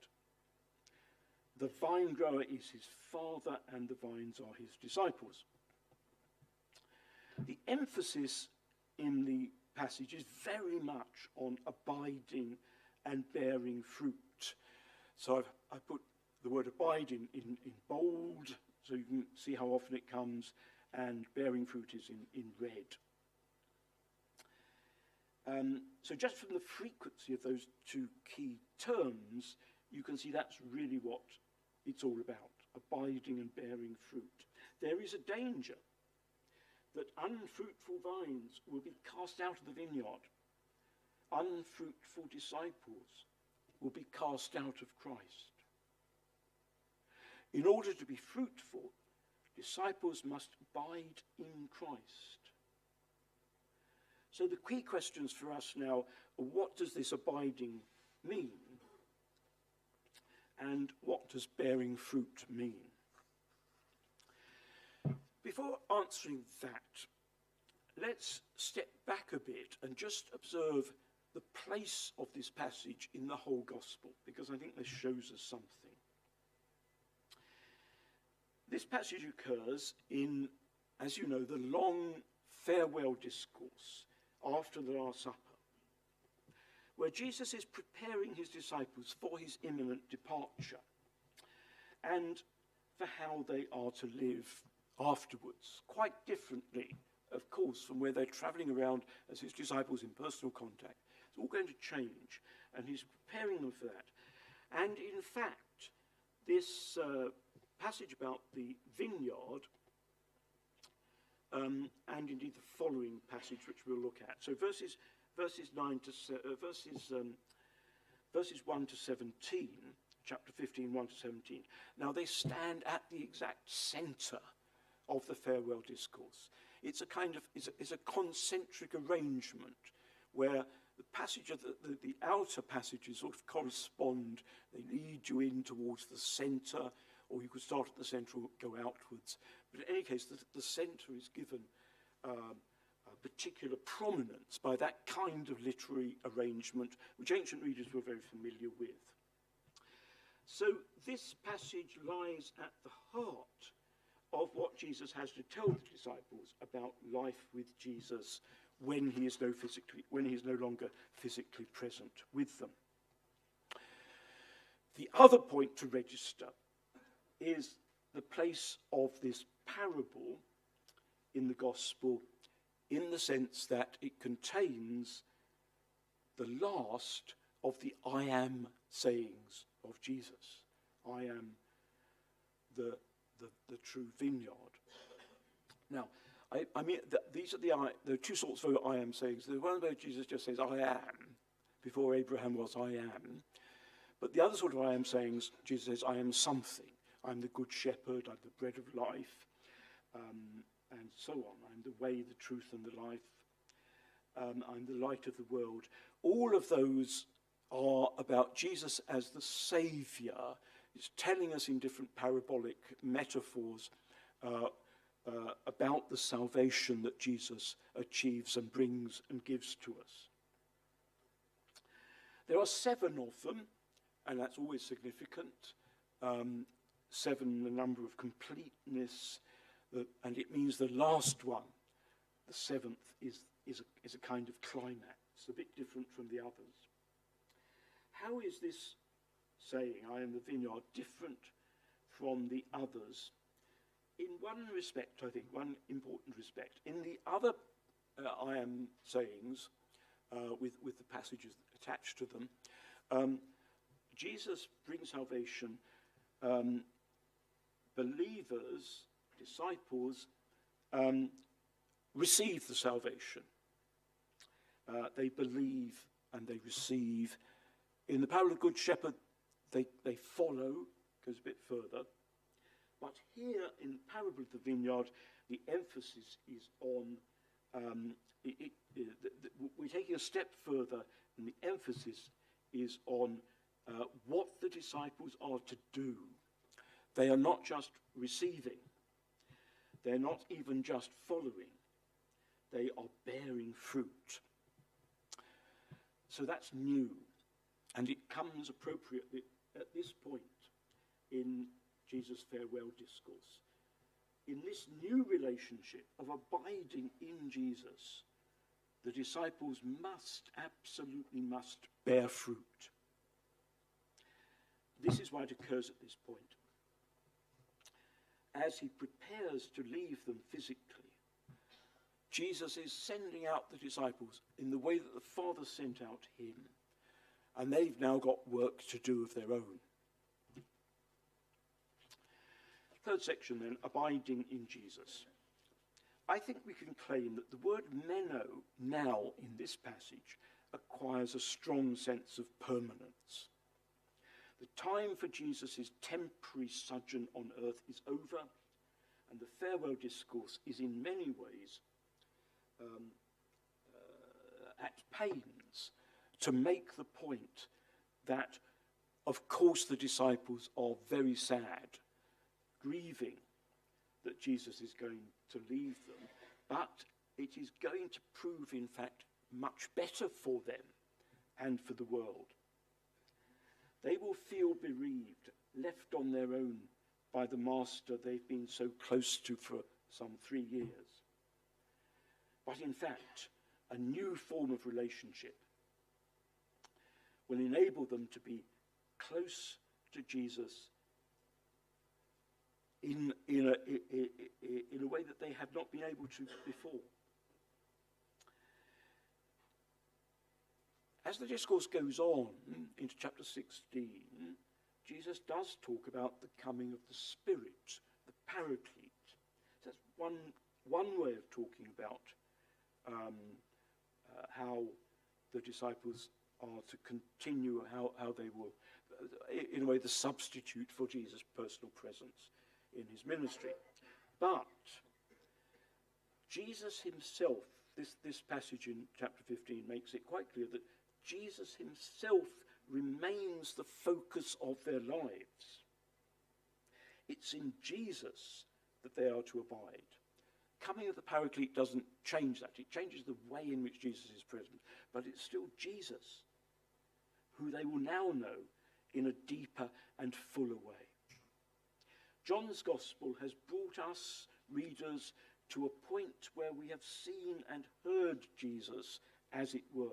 The vine grower is his father and the vines are his disciples. The emphasis in the passage is very much on abiding and bearing fruit. So I put the word abide in bold, so you can see how often it comes, and bearing fruit is in red. So just from the frequency of those two key terms, you can see that's really what it's all about, abiding and bearing fruit. There is a danger that unfruitful vines will be cast out of the vineyard. Unfruitful disciples will be cast out of Christ. In order to be fruitful, disciples must abide in Christ. So the key questions for us now are, what does this abiding mean? And what does bearing fruit mean? Before answering that, let's step back a bit and just observe the place of this passage in the whole gospel, because I think this shows us something. This passage occurs in, as you know, the long farewell discourse after the Last Supper, where Jesus is preparing his disciples for his imminent departure and for how they are to live afterwards, quite differently, of course, from where they're travelling around as his disciples in personal contact. It's all going to change, and he's preparing them for that. And in fact, this passage about the vineyard, and indeed the following passage, which we'll look at. So verses 1 to 17, chapter 15, 1 to 17. Now they stand at the exact centre of the farewell discourse. It's a kind of it's a concentric arrangement where the passage of the outer passages sort of correspond. They lead you in towards the centre, or you could start at the centre or go outwards. But in any case, the centre is given a particular prominence by that kind of literary arrangement, which ancient readers were very familiar with. So this passage lies at the heart of what Jesus has to tell the disciples about life with Jesus when he is no longer physically present with them. The other point to register is the place of this parable in the gospel, in the sense that it contains the last of the I am sayings of Jesus. I am the true vineyard. Now, I mean, these are there are two sorts of I am sayings. The one where Jesus just says, I am, before Abraham was I am. But the other sort of I am sayings, Jesus says, I am something. I'm the good shepherd, I'm the bread of life, and so on. I'm the way, the truth, and the life. I'm the light of the world. All of those are about Jesus as the Saviour. It's telling us in different parabolic metaphors about the salvation that Jesus achieves and brings and gives to us. There are 7 of them, and that's always significant. 7, the number of completeness, and it means the last one, the 7th, is a kind of climax, a bit different from the others. How is this saying, I am the vineyard, different from the others? In one respect, I think, one important respect. In the other I am sayings, with the passages attached to them, Jesus brings salvation. Believers, disciples, receive the salvation. They believe and they receive. In the parable of the Good Shepherd, they follow, goes a bit further. But here in the parable of the vineyard, the emphasis is on, we're taking a step further, and the emphasis is on what the disciples are to do. They are not just receiving. They're not even just following. They are bearing fruit. So that's new. And it comes appropriately at this point in Jesus' farewell discourse. In this new relationship of abiding in Jesus, the disciples absolutely must bear fruit. This is why it occurs at this point. As he prepares to leave them physically, Jesus is sending out the disciples in the way that the Father sent out him. And they've now got work to do of their own. Third section then, abiding in Jesus. I think we can claim that the word meno now in this passage acquires a strong sense of permanence. The time for Jesus' temporary sojourn on earth is over, and the farewell discourse is in many ways at pains to make the point that, of course, the disciples are very sad, grieving that Jesus is going to leave them, but it is going to prove, in fact, much better for them and for the world. They will feel bereaved, left on their own by the master they've been so close to for some 3 years. But in fact, a new form of relationship will enable them to be close to Jesus in a way that they have not been able to before. As the discourse goes on into chapter 16, Jesus does talk about the coming of the Spirit, the Paraclete. So that's one way of talking about how the disciples are to continue, how they will, in a way, the substitute for Jesus' personal presence in his ministry. But Jesus himself, this passage in chapter 15 makes it quite clear that Jesus himself remains the focus of their lives. It's in Jesus that they are to abide. Coming of the Paraclete doesn't change that. It changes the way in which Jesus is present. But it's still Jesus who they will now know in a deeper and fuller way. John's Gospel has brought us, readers, to a point where we have seen and heard Jesus, as it were,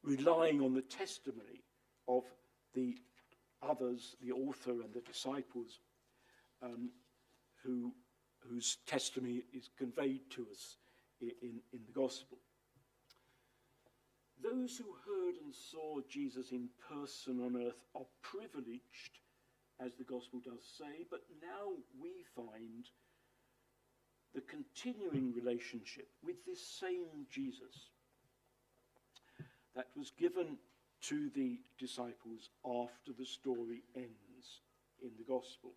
relying on the testimony of the others, the author and the disciples, whose testimony is conveyed to us in the Gospel. Those who heard and saw Jesus in person on earth are privileged, as the Gospel does say, but now we find the continuing relationship with this same Jesus that was given to the disciples after the story ends in the Gospel.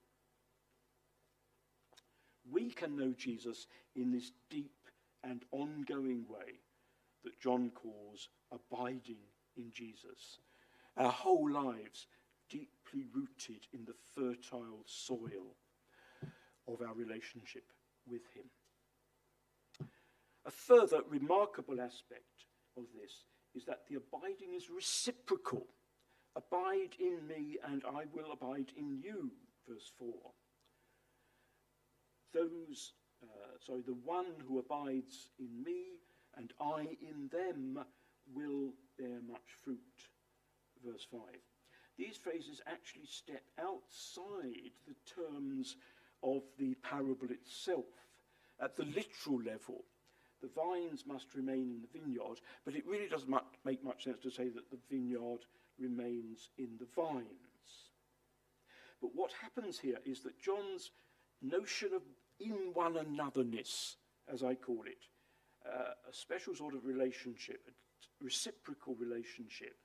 We can know Jesus in this deep and ongoing way that John calls abiding in Jesus. Our whole lives deeply rooted in the fertile soil of our relationship with him. A further remarkable aspect of this is that the abiding is reciprocal. Abide in me and I will abide in you, verse 4. The one who abides in me and I in them will bear much fruit, verse 5. These phrases actually step outside the terms of the parable itself. At the literal level, the vines must remain in the vineyard, but it really doesn't make much sense to say that the vineyard remains in the vines. But what happens here is that John's notion of in one anotherness, as I call it, a special sort of relationship, a reciprocal relationship,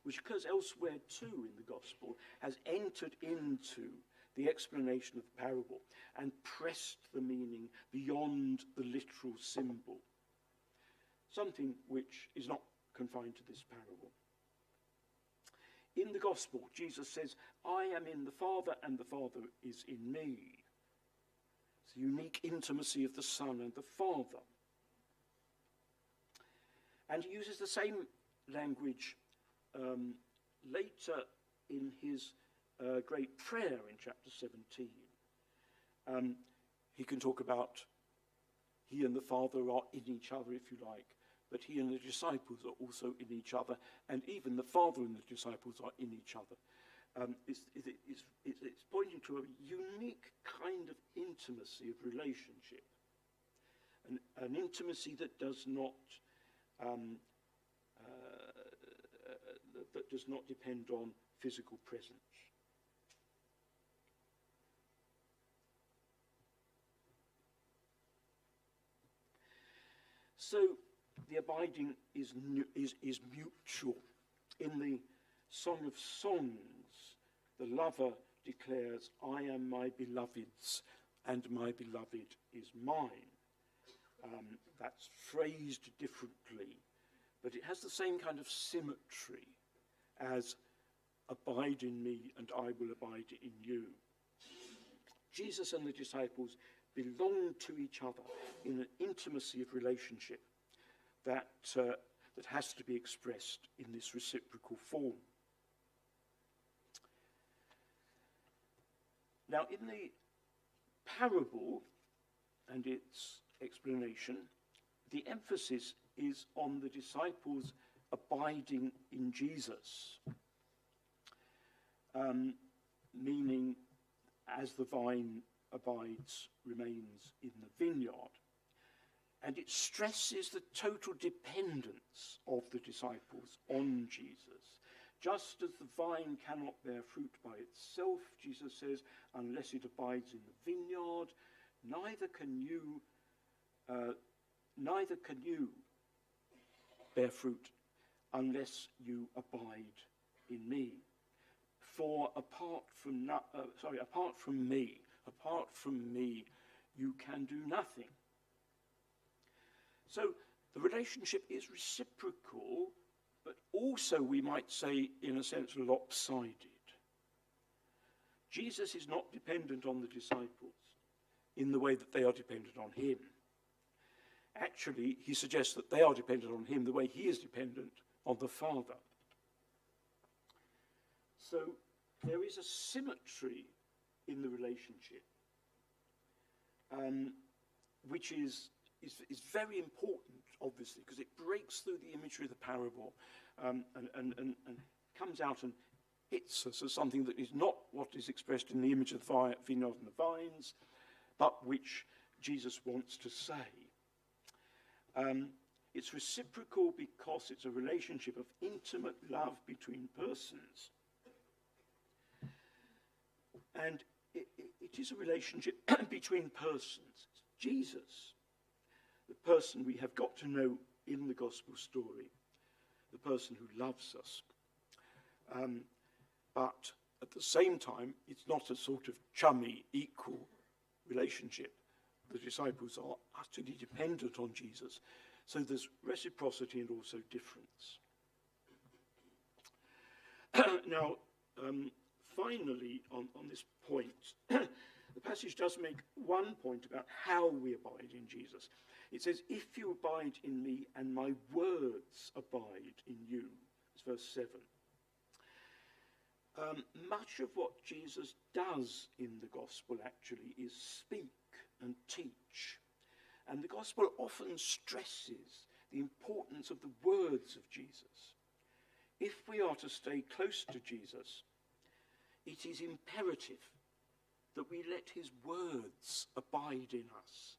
which occurs elsewhere too in the Gospel, has entered into the explanation of the parable and pressed the meaning beyond the literal symbol, something which is not confined to this parable. in the gospel, Jesus says, I am in the Father and the Father is in me. It's the unique intimacy of the Son and the Father. And he uses the same language later in his great prayer in chapter 17. He can talk about he and the Father are in each other, if you like, but he and the disciples are also in each other, and even the Father and the disciples are in each other. It's pointing to a unique kind of intimacy of relationship, an intimacy that does not depend on physical presence. So the abiding is mutual. In the Song of Songs, the lover declares, I am my beloved's, and my beloved is mine. That's phrased differently, but it has the same kind of symmetry as abide in me and I will abide in you. Jesus and the disciples belong to each other in an intimacy of relationship that has to be expressed in this reciprocal form. Now, in the parable and its explanation, the emphasis is on the disciples abiding in Jesus, meaning as the vine abides, remains in the vineyard. And it stresses the total dependence of the disciples on Jesus. Just as the vine cannot bear fruit by itself, Jesus says, unless it abides in the vineyard, neither can you bear fruit unless you abide in me. For apart from me, you can do nothing. So the relationship is reciprocal, but also, we might say, in a sense, lopsided. Jesus is not dependent on the disciples in the way that they are dependent on him. Actually, he suggests that they are dependent on him the way he is dependent on the Father. So there is a symmetry in the relationship, which is very important, obviously, because it breaks through the imagery of the parable and comes out and hits us as something that is not what is expressed in the image of the vineyard and the vines, but which Jesus wants to say. It's reciprocal because it's a relationship of intimate love between persons. And it is a relationship between persons. It's Jesus, the person we have got to know in the gospel story, the person who loves us. But at the same time, it's not a sort of chummy, equal relationship. The disciples are utterly dependent on Jesus. So there's reciprocity and also difference. Now, finally, on this point, the passage does make one point about how we abide in Jesus. It says, if you abide in me and my words abide in you. It's verse 7. Much of what Jesus does in the gospel actually is speak and teach. And the gospel often stresses the importance of the words of Jesus. If we are to stay close to Jesus, it is imperative that we let his words abide in us.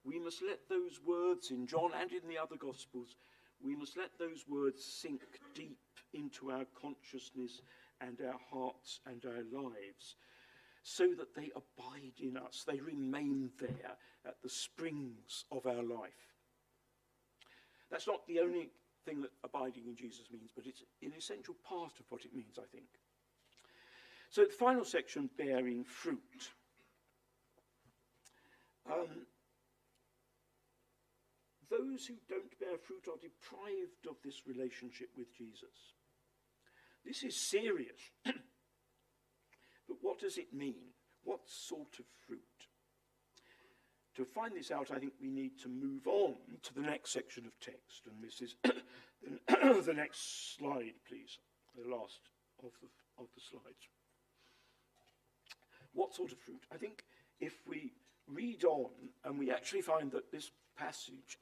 We must let those words in John and in the other Gospels, we must let those words sink deep into our consciousness and our hearts and our lives, so that they abide in us. They remain there at the springs of our life. That's not the only thing that abiding in Jesus means, but it's an essential part of what it means, I think. So the final section, bearing fruit. Those who don't bear fruit are deprived of this relationship with Jesus. This is serious. But what does it mean? What sort of fruit? To find this out, I think we need to move on to the next section of text. And this is the next slide, please. The last of the slides. What sort of fruit? I think if we read on and we actually find that this passage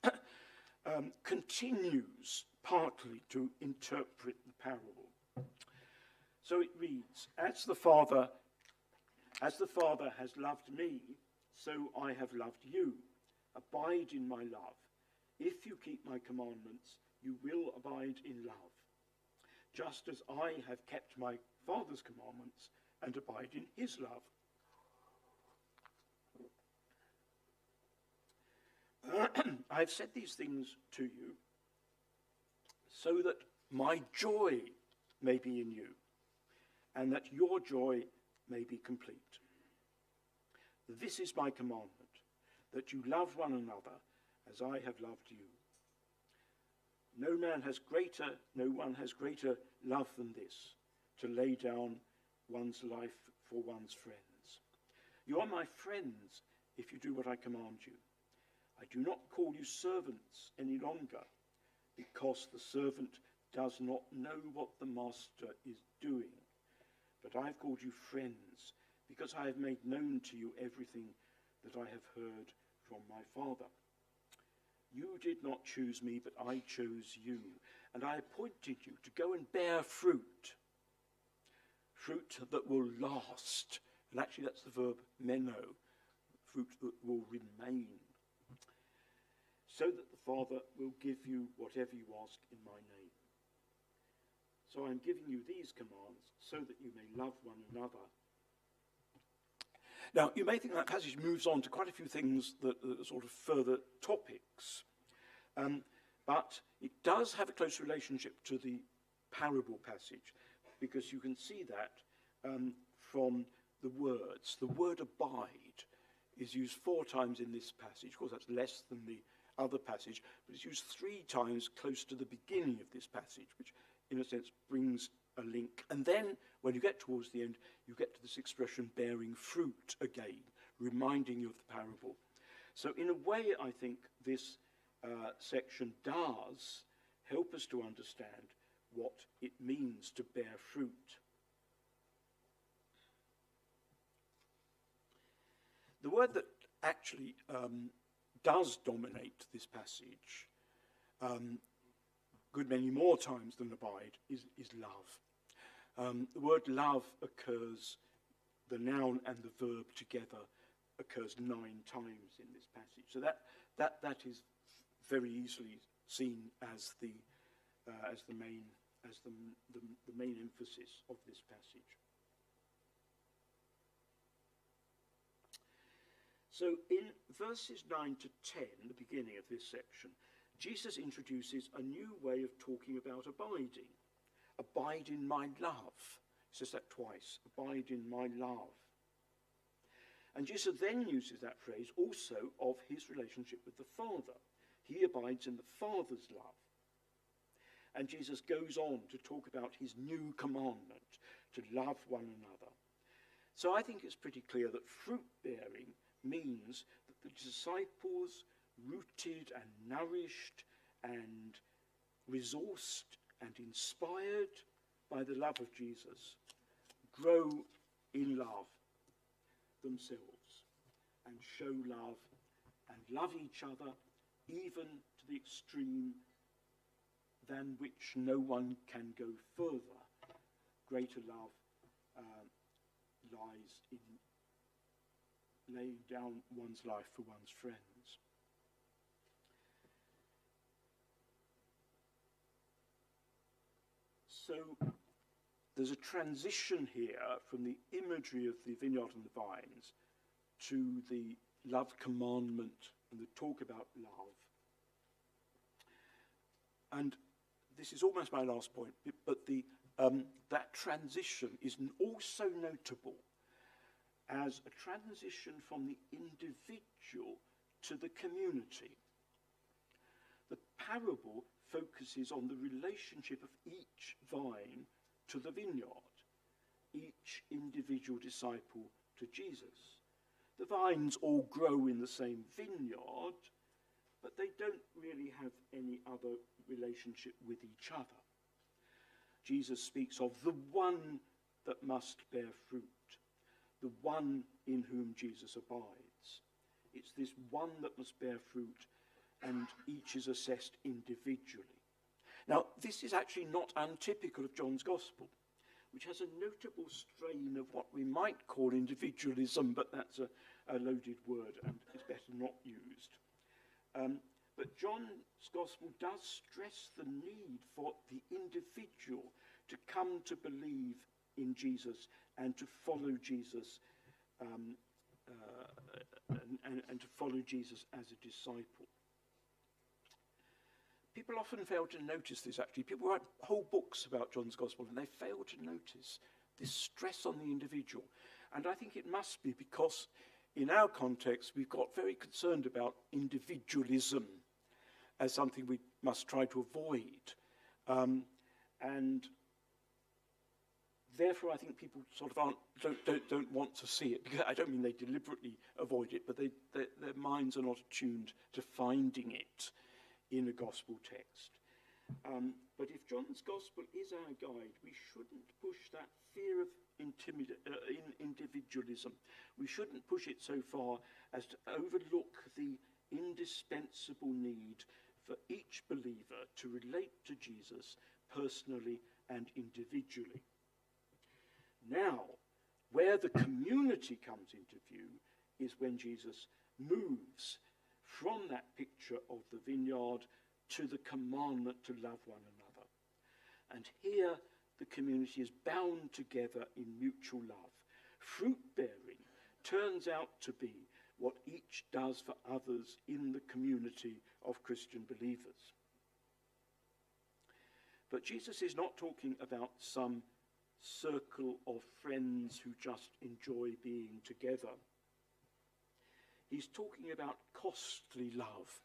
continues partly to interpret the parable. So it reads, As the Father has loved me, so I have loved you. Abide in my love. If you keep my commandments, you will abide in love, just as I have kept my Father's commandments and abide in his love. I have said these things to you so that my joy may be in you and that your joy may be complete. This is my commandment, that you love one another as I have loved you. No one has greater love than this, to lay down one's life for one's friends. You are my friends if you do what I command you. I do not call you servants any longer, because the servant does not know what the master is doing. But I have called you friends, because I have made known to you everything that I have heard from my Father. You did not choose me, but I chose you, and I appointed you to go and bear fruit that will last. And actually that's the verb meno, fruit that will remain, so that the Father will give you whatever you ask in my name. So I am giving you these commands so that you may love one another. Now, you may think that passage moves on to quite a few things that are sort of further topics, but it does have a close relationship to the parable passage, because you can see that from the words. The word abide is used 4 times in this passage. Of course, that's less than the other passage, but it's used 3 times close to the beginning of this passage, which in a sense brings a link. And then when you get towards the end, you get to this expression bearing fruit again, reminding you of the parable. So in a way, I think this section does help us to understand what it means to bear fruit. The word that actually does dominate this passage good many more times than abide is love. The word love occurs, the noun and the verb together occurs 9 times in this passage. So that is very easily seen as the main emphasis of this passage. So in verses 9 to 10, the beginning of this section, Jesus introduces a new way of talking about abiding. Abide in my love. He says that twice. Abide in my love. And Jesus then uses that phrase also of his relationship with the Father. He abides in the Father's love. And Jesus goes on to talk about his new commandment, to love one another. So I think it's pretty clear that fruit bearing means that the disciples, rooted and nourished and resourced and inspired by the love of Jesus, grow in love themselves and show love and love each other even to the extreme than which no one can go further. Greater love lies in laying down one's life for one's friends. So there's a transition here from the imagery of the vineyard and the vines to the love commandment and the talk about love. And this is almost my last point, but that transition is also notable as a transition from the individual to the community. The parable focuses on the relationship of each vine to the vineyard, each individual disciple to Jesus. The vines all grow in the same vineyard, but they don't really have any other relationship with each other. Jesus speaks of the one that must bear fruit, the one in whom Jesus abides. It's this one that must bear fruit, and each is assessed individually. Now, this is actually not untypical of John's Gospel, which has a notable strain of what we might call individualism, but that's a loaded word and is better not used. But John's Gospel does stress the need for the individual to come to believe in Jesus and to follow Jesus, and to follow Jesus as a disciple. People often fail to notice this, actually. People write whole books about John's Gospel and they fail to notice this stress on the individual. And I think it must be because in our context we've got very concerned about individualism as something we must try to avoid. And therefore I think people sort of don't want to see it. Because I don't mean they deliberately avoid it, but their minds are not attuned to finding it in a gospel text. But if John's Gospel is our guide, we shouldn't push that fear of individualism. We shouldn't push it so far as to overlook the indispensable need for each believer to relate to Jesus personally and individually. Now, where the community comes into view is when Jesus moves from that picture of the vineyard to the commandment to love one another. And here the community is bound together in mutual love. Fruit-bearing turns out to be what each does for others in the community of Christian believers. But Jesus is not talking about some circle of friends who just enjoy being together. He's talking about costly love,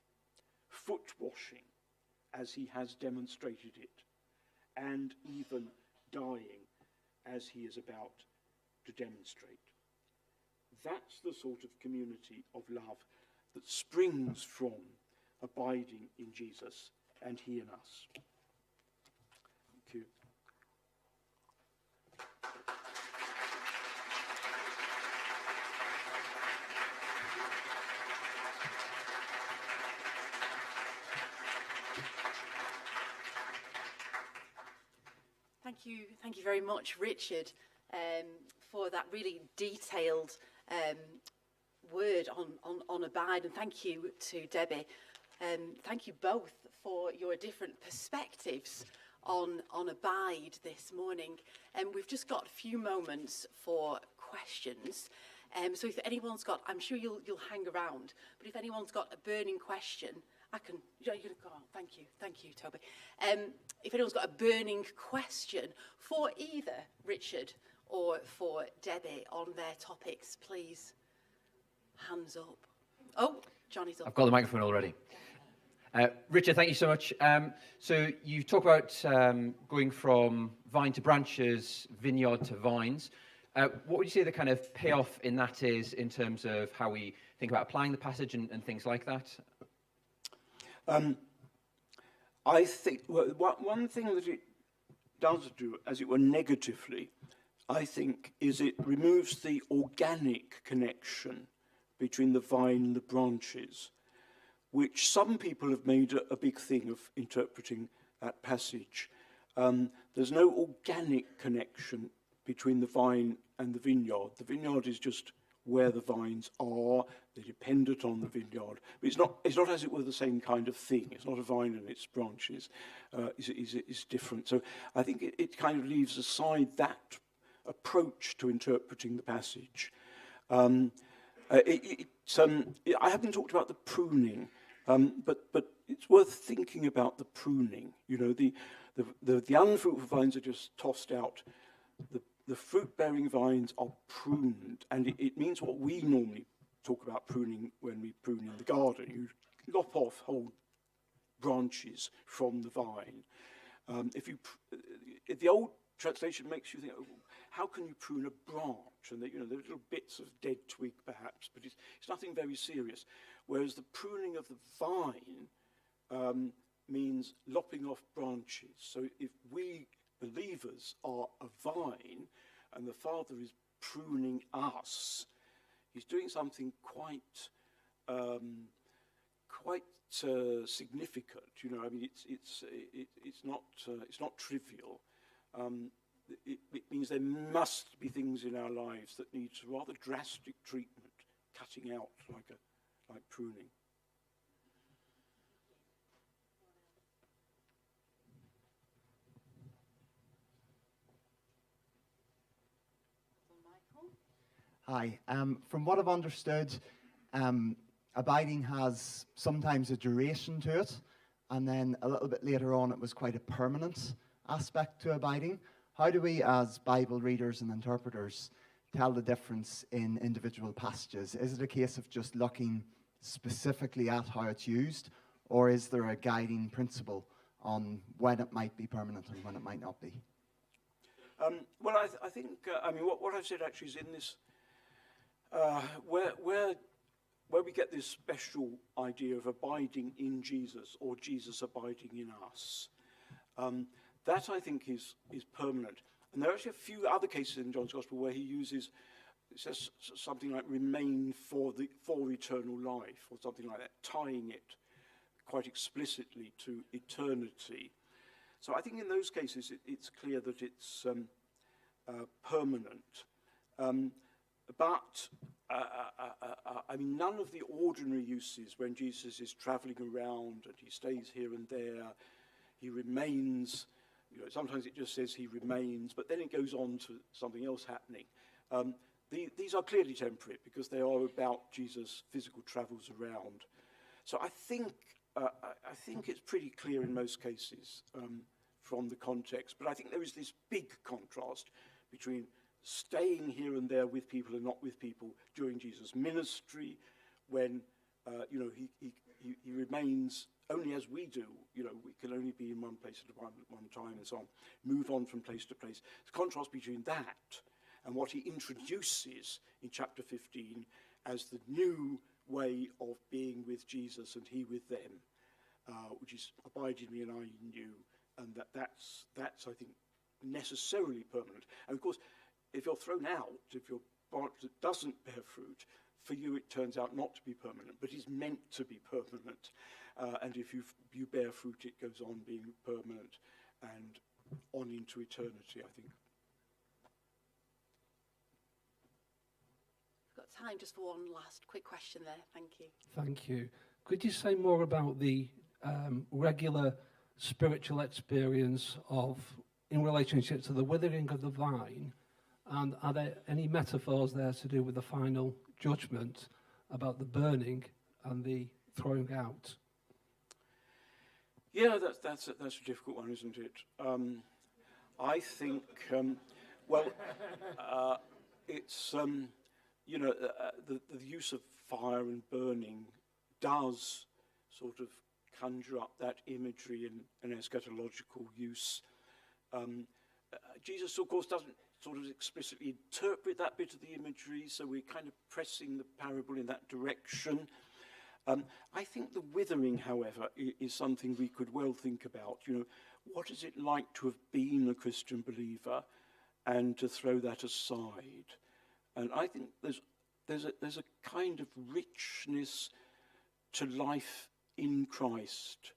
foot washing, as he has demonstrated it, and even dying as he is about to demonstrate. That's the sort of community of love that springs from abiding in Jesus and he in us. Thank you. Thank you very much, Richard, for that really detailed word on abide, and thank you to Debbie. Thank you both for your different perspectives on abide this morning. We've just got a few moments for questions. So if anyone's got, I'm sure you'll hang around, but if anyone's got a burning question, you're going to go on. Thank you, Toby. If anyone's got a burning question for either Richard or for Debbie on their topics, please, hands up. Oh, Johnny's up. I've got the microphone already. Richard, thank you so much. So you talk about going from vine to branches, vineyard to vines. What would you say the kind of payoff in that is in terms of how we think about applying the passage and things like that? I think one thing that it does do, as it were negatively, I think, is it removes the organic connection between the vine and the branches, which some people have made a big thing of interpreting that passage. There's no organic connection between the vine and the vineyard. The vineyard is just where the vines are. They're dependent on the vineyard. But it's not as it were the same kind of thing. It's not a vine and its branches. It's different. So I think it kind of leaves aside that approach to interpreting the passage. I haven't talked about the pruning, but it's worth thinking about the pruning. You know, the unfruitful vines are just tossed out. The fruit-bearing vines are pruned, and it means what we normally talk about pruning when we prune in the garden. You lop off whole branches from the vine. The Old translation makes you think, oh, how can you prune a branch? And there are little bits of dead twig perhaps, but it's nothing very serious. Whereas the pruning of the vine means lopping off branches. So if we believers are a vine and the Father is pruning us, he's doing something quite significant. I mean, it's not trivial. It means there must be things in our lives that need rather drastic treatment, cutting out like pruning. Hi. From what I've understood, abiding has sometimes a duration to it, and then a little bit later on it was quite a permanent aspect to abiding. How do we, as Bible readers and interpreters, tell the difference in individual passages? Is it a case of just looking specifically at how it's used, or is there a guiding principle on when it might be permanent and when it might not be? Well, I think, what I've said actually is in this, where we get this special idea of abiding in Jesus or Jesus abiding in us. That, I think, is permanent. And there are actually a few other cases in John's Gospel where he says something like remain for eternal life, or something like that, tying it quite explicitly to eternity. So I think in those cases it's clear that it's permanent. But none of the ordinary uses when Jesus is travelling around and he stays here and there, he remains. Sometimes it just says he remains, but then it goes on to something else happening. These are clearly temporary because they are about Jesus' physical travels around. So I think it's pretty clear in most cases from the context. But I think there is this big contrast between staying here and there with people and not with people during Jesus' ministry, when he remains only as we do. We can only be in one place at one time and so on, move on from place to place. The contrast between that and what he introduces in chapter 15 as the new way of being with Jesus and he with them, which is abide in me and I in you, and that's I think necessarily permanent. And of course, if you're thrown out, if your branch that doesn't bear fruit, for you it turns out not to be permanent, but is meant to be permanent. And if you bear fruit, it goes on being permanent and on into eternity, I think. We've got time just for one last quick question there. Thank you. Thank you. Could you say more about the regular spiritual experience in relationship to the withering of the vine? And are there any metaphors there to do with the final judgment about the burning and the throwing out? Yeah, that's a difficult one, isn't it? I think, it's the use of fire and burning does sort of conjure up that imagery in an eschatological use. Jesus, of course, doesn't sort of explicitly interpret that bit of the imagery, so we're kind of pressing the parable in that direction. I think the withering, however, is something we could well think about. What is it like to have been a Christian believer and to throw that aside? And I think there's a kind of richness to life in Christ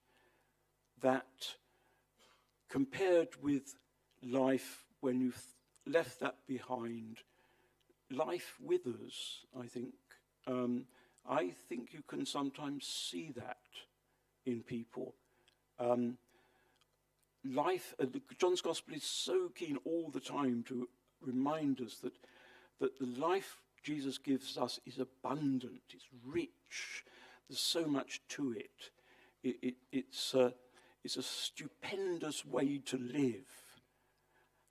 that, compared with life when you've left that behind, life withers, I think. I think you can sometimes see that in people. John's Gospel is so keen all the time to remind us that the life Jesus gives us is abundant, it's rich, there's so much to it. It's a stupendous way to live.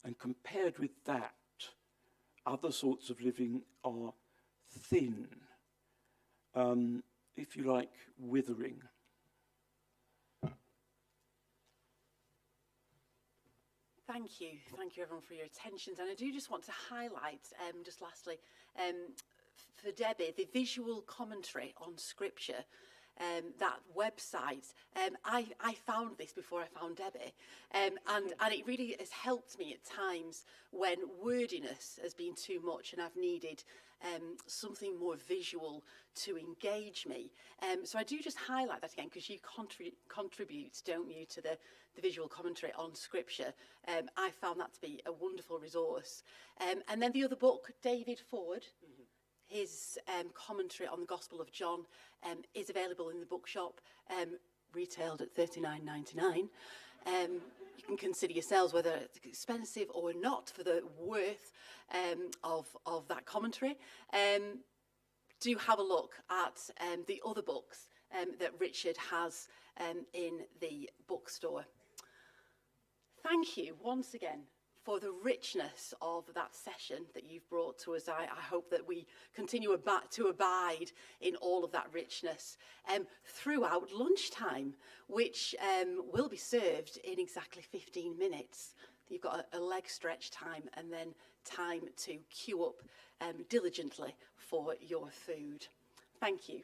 And compared with that, other sorts of living are thin, if you like, withering. Thank you everyone for your attentions, and I do just want to highlight, just lastly, for Debbie, the visual commentary on Scripture, that website. I found this before I found Debbie, and it really has helped me at times when wordiness has been too much and I've needed something more visual to engage me. So I do just highlight that again because you contribute, don't you, to the visual commentary on Scripture. I found that to be a wonderful resource. And then the other book, David Ford, his commentary on the Gospel of John is available in the bookshop, retailed at $39.99. You can consider yourselves whether it's expensive or not for the worth of that commentary. Do have a look at the other books that Richard has in the bookstore. Thank you once again for the richness of that session that you've brought to us. I hope that we continue to abide in all of that richness throughout lunchtime, which will be served in exactly 15 minutes. You've got a leg stretch time and then time to queue up diligently for your food. Thank you.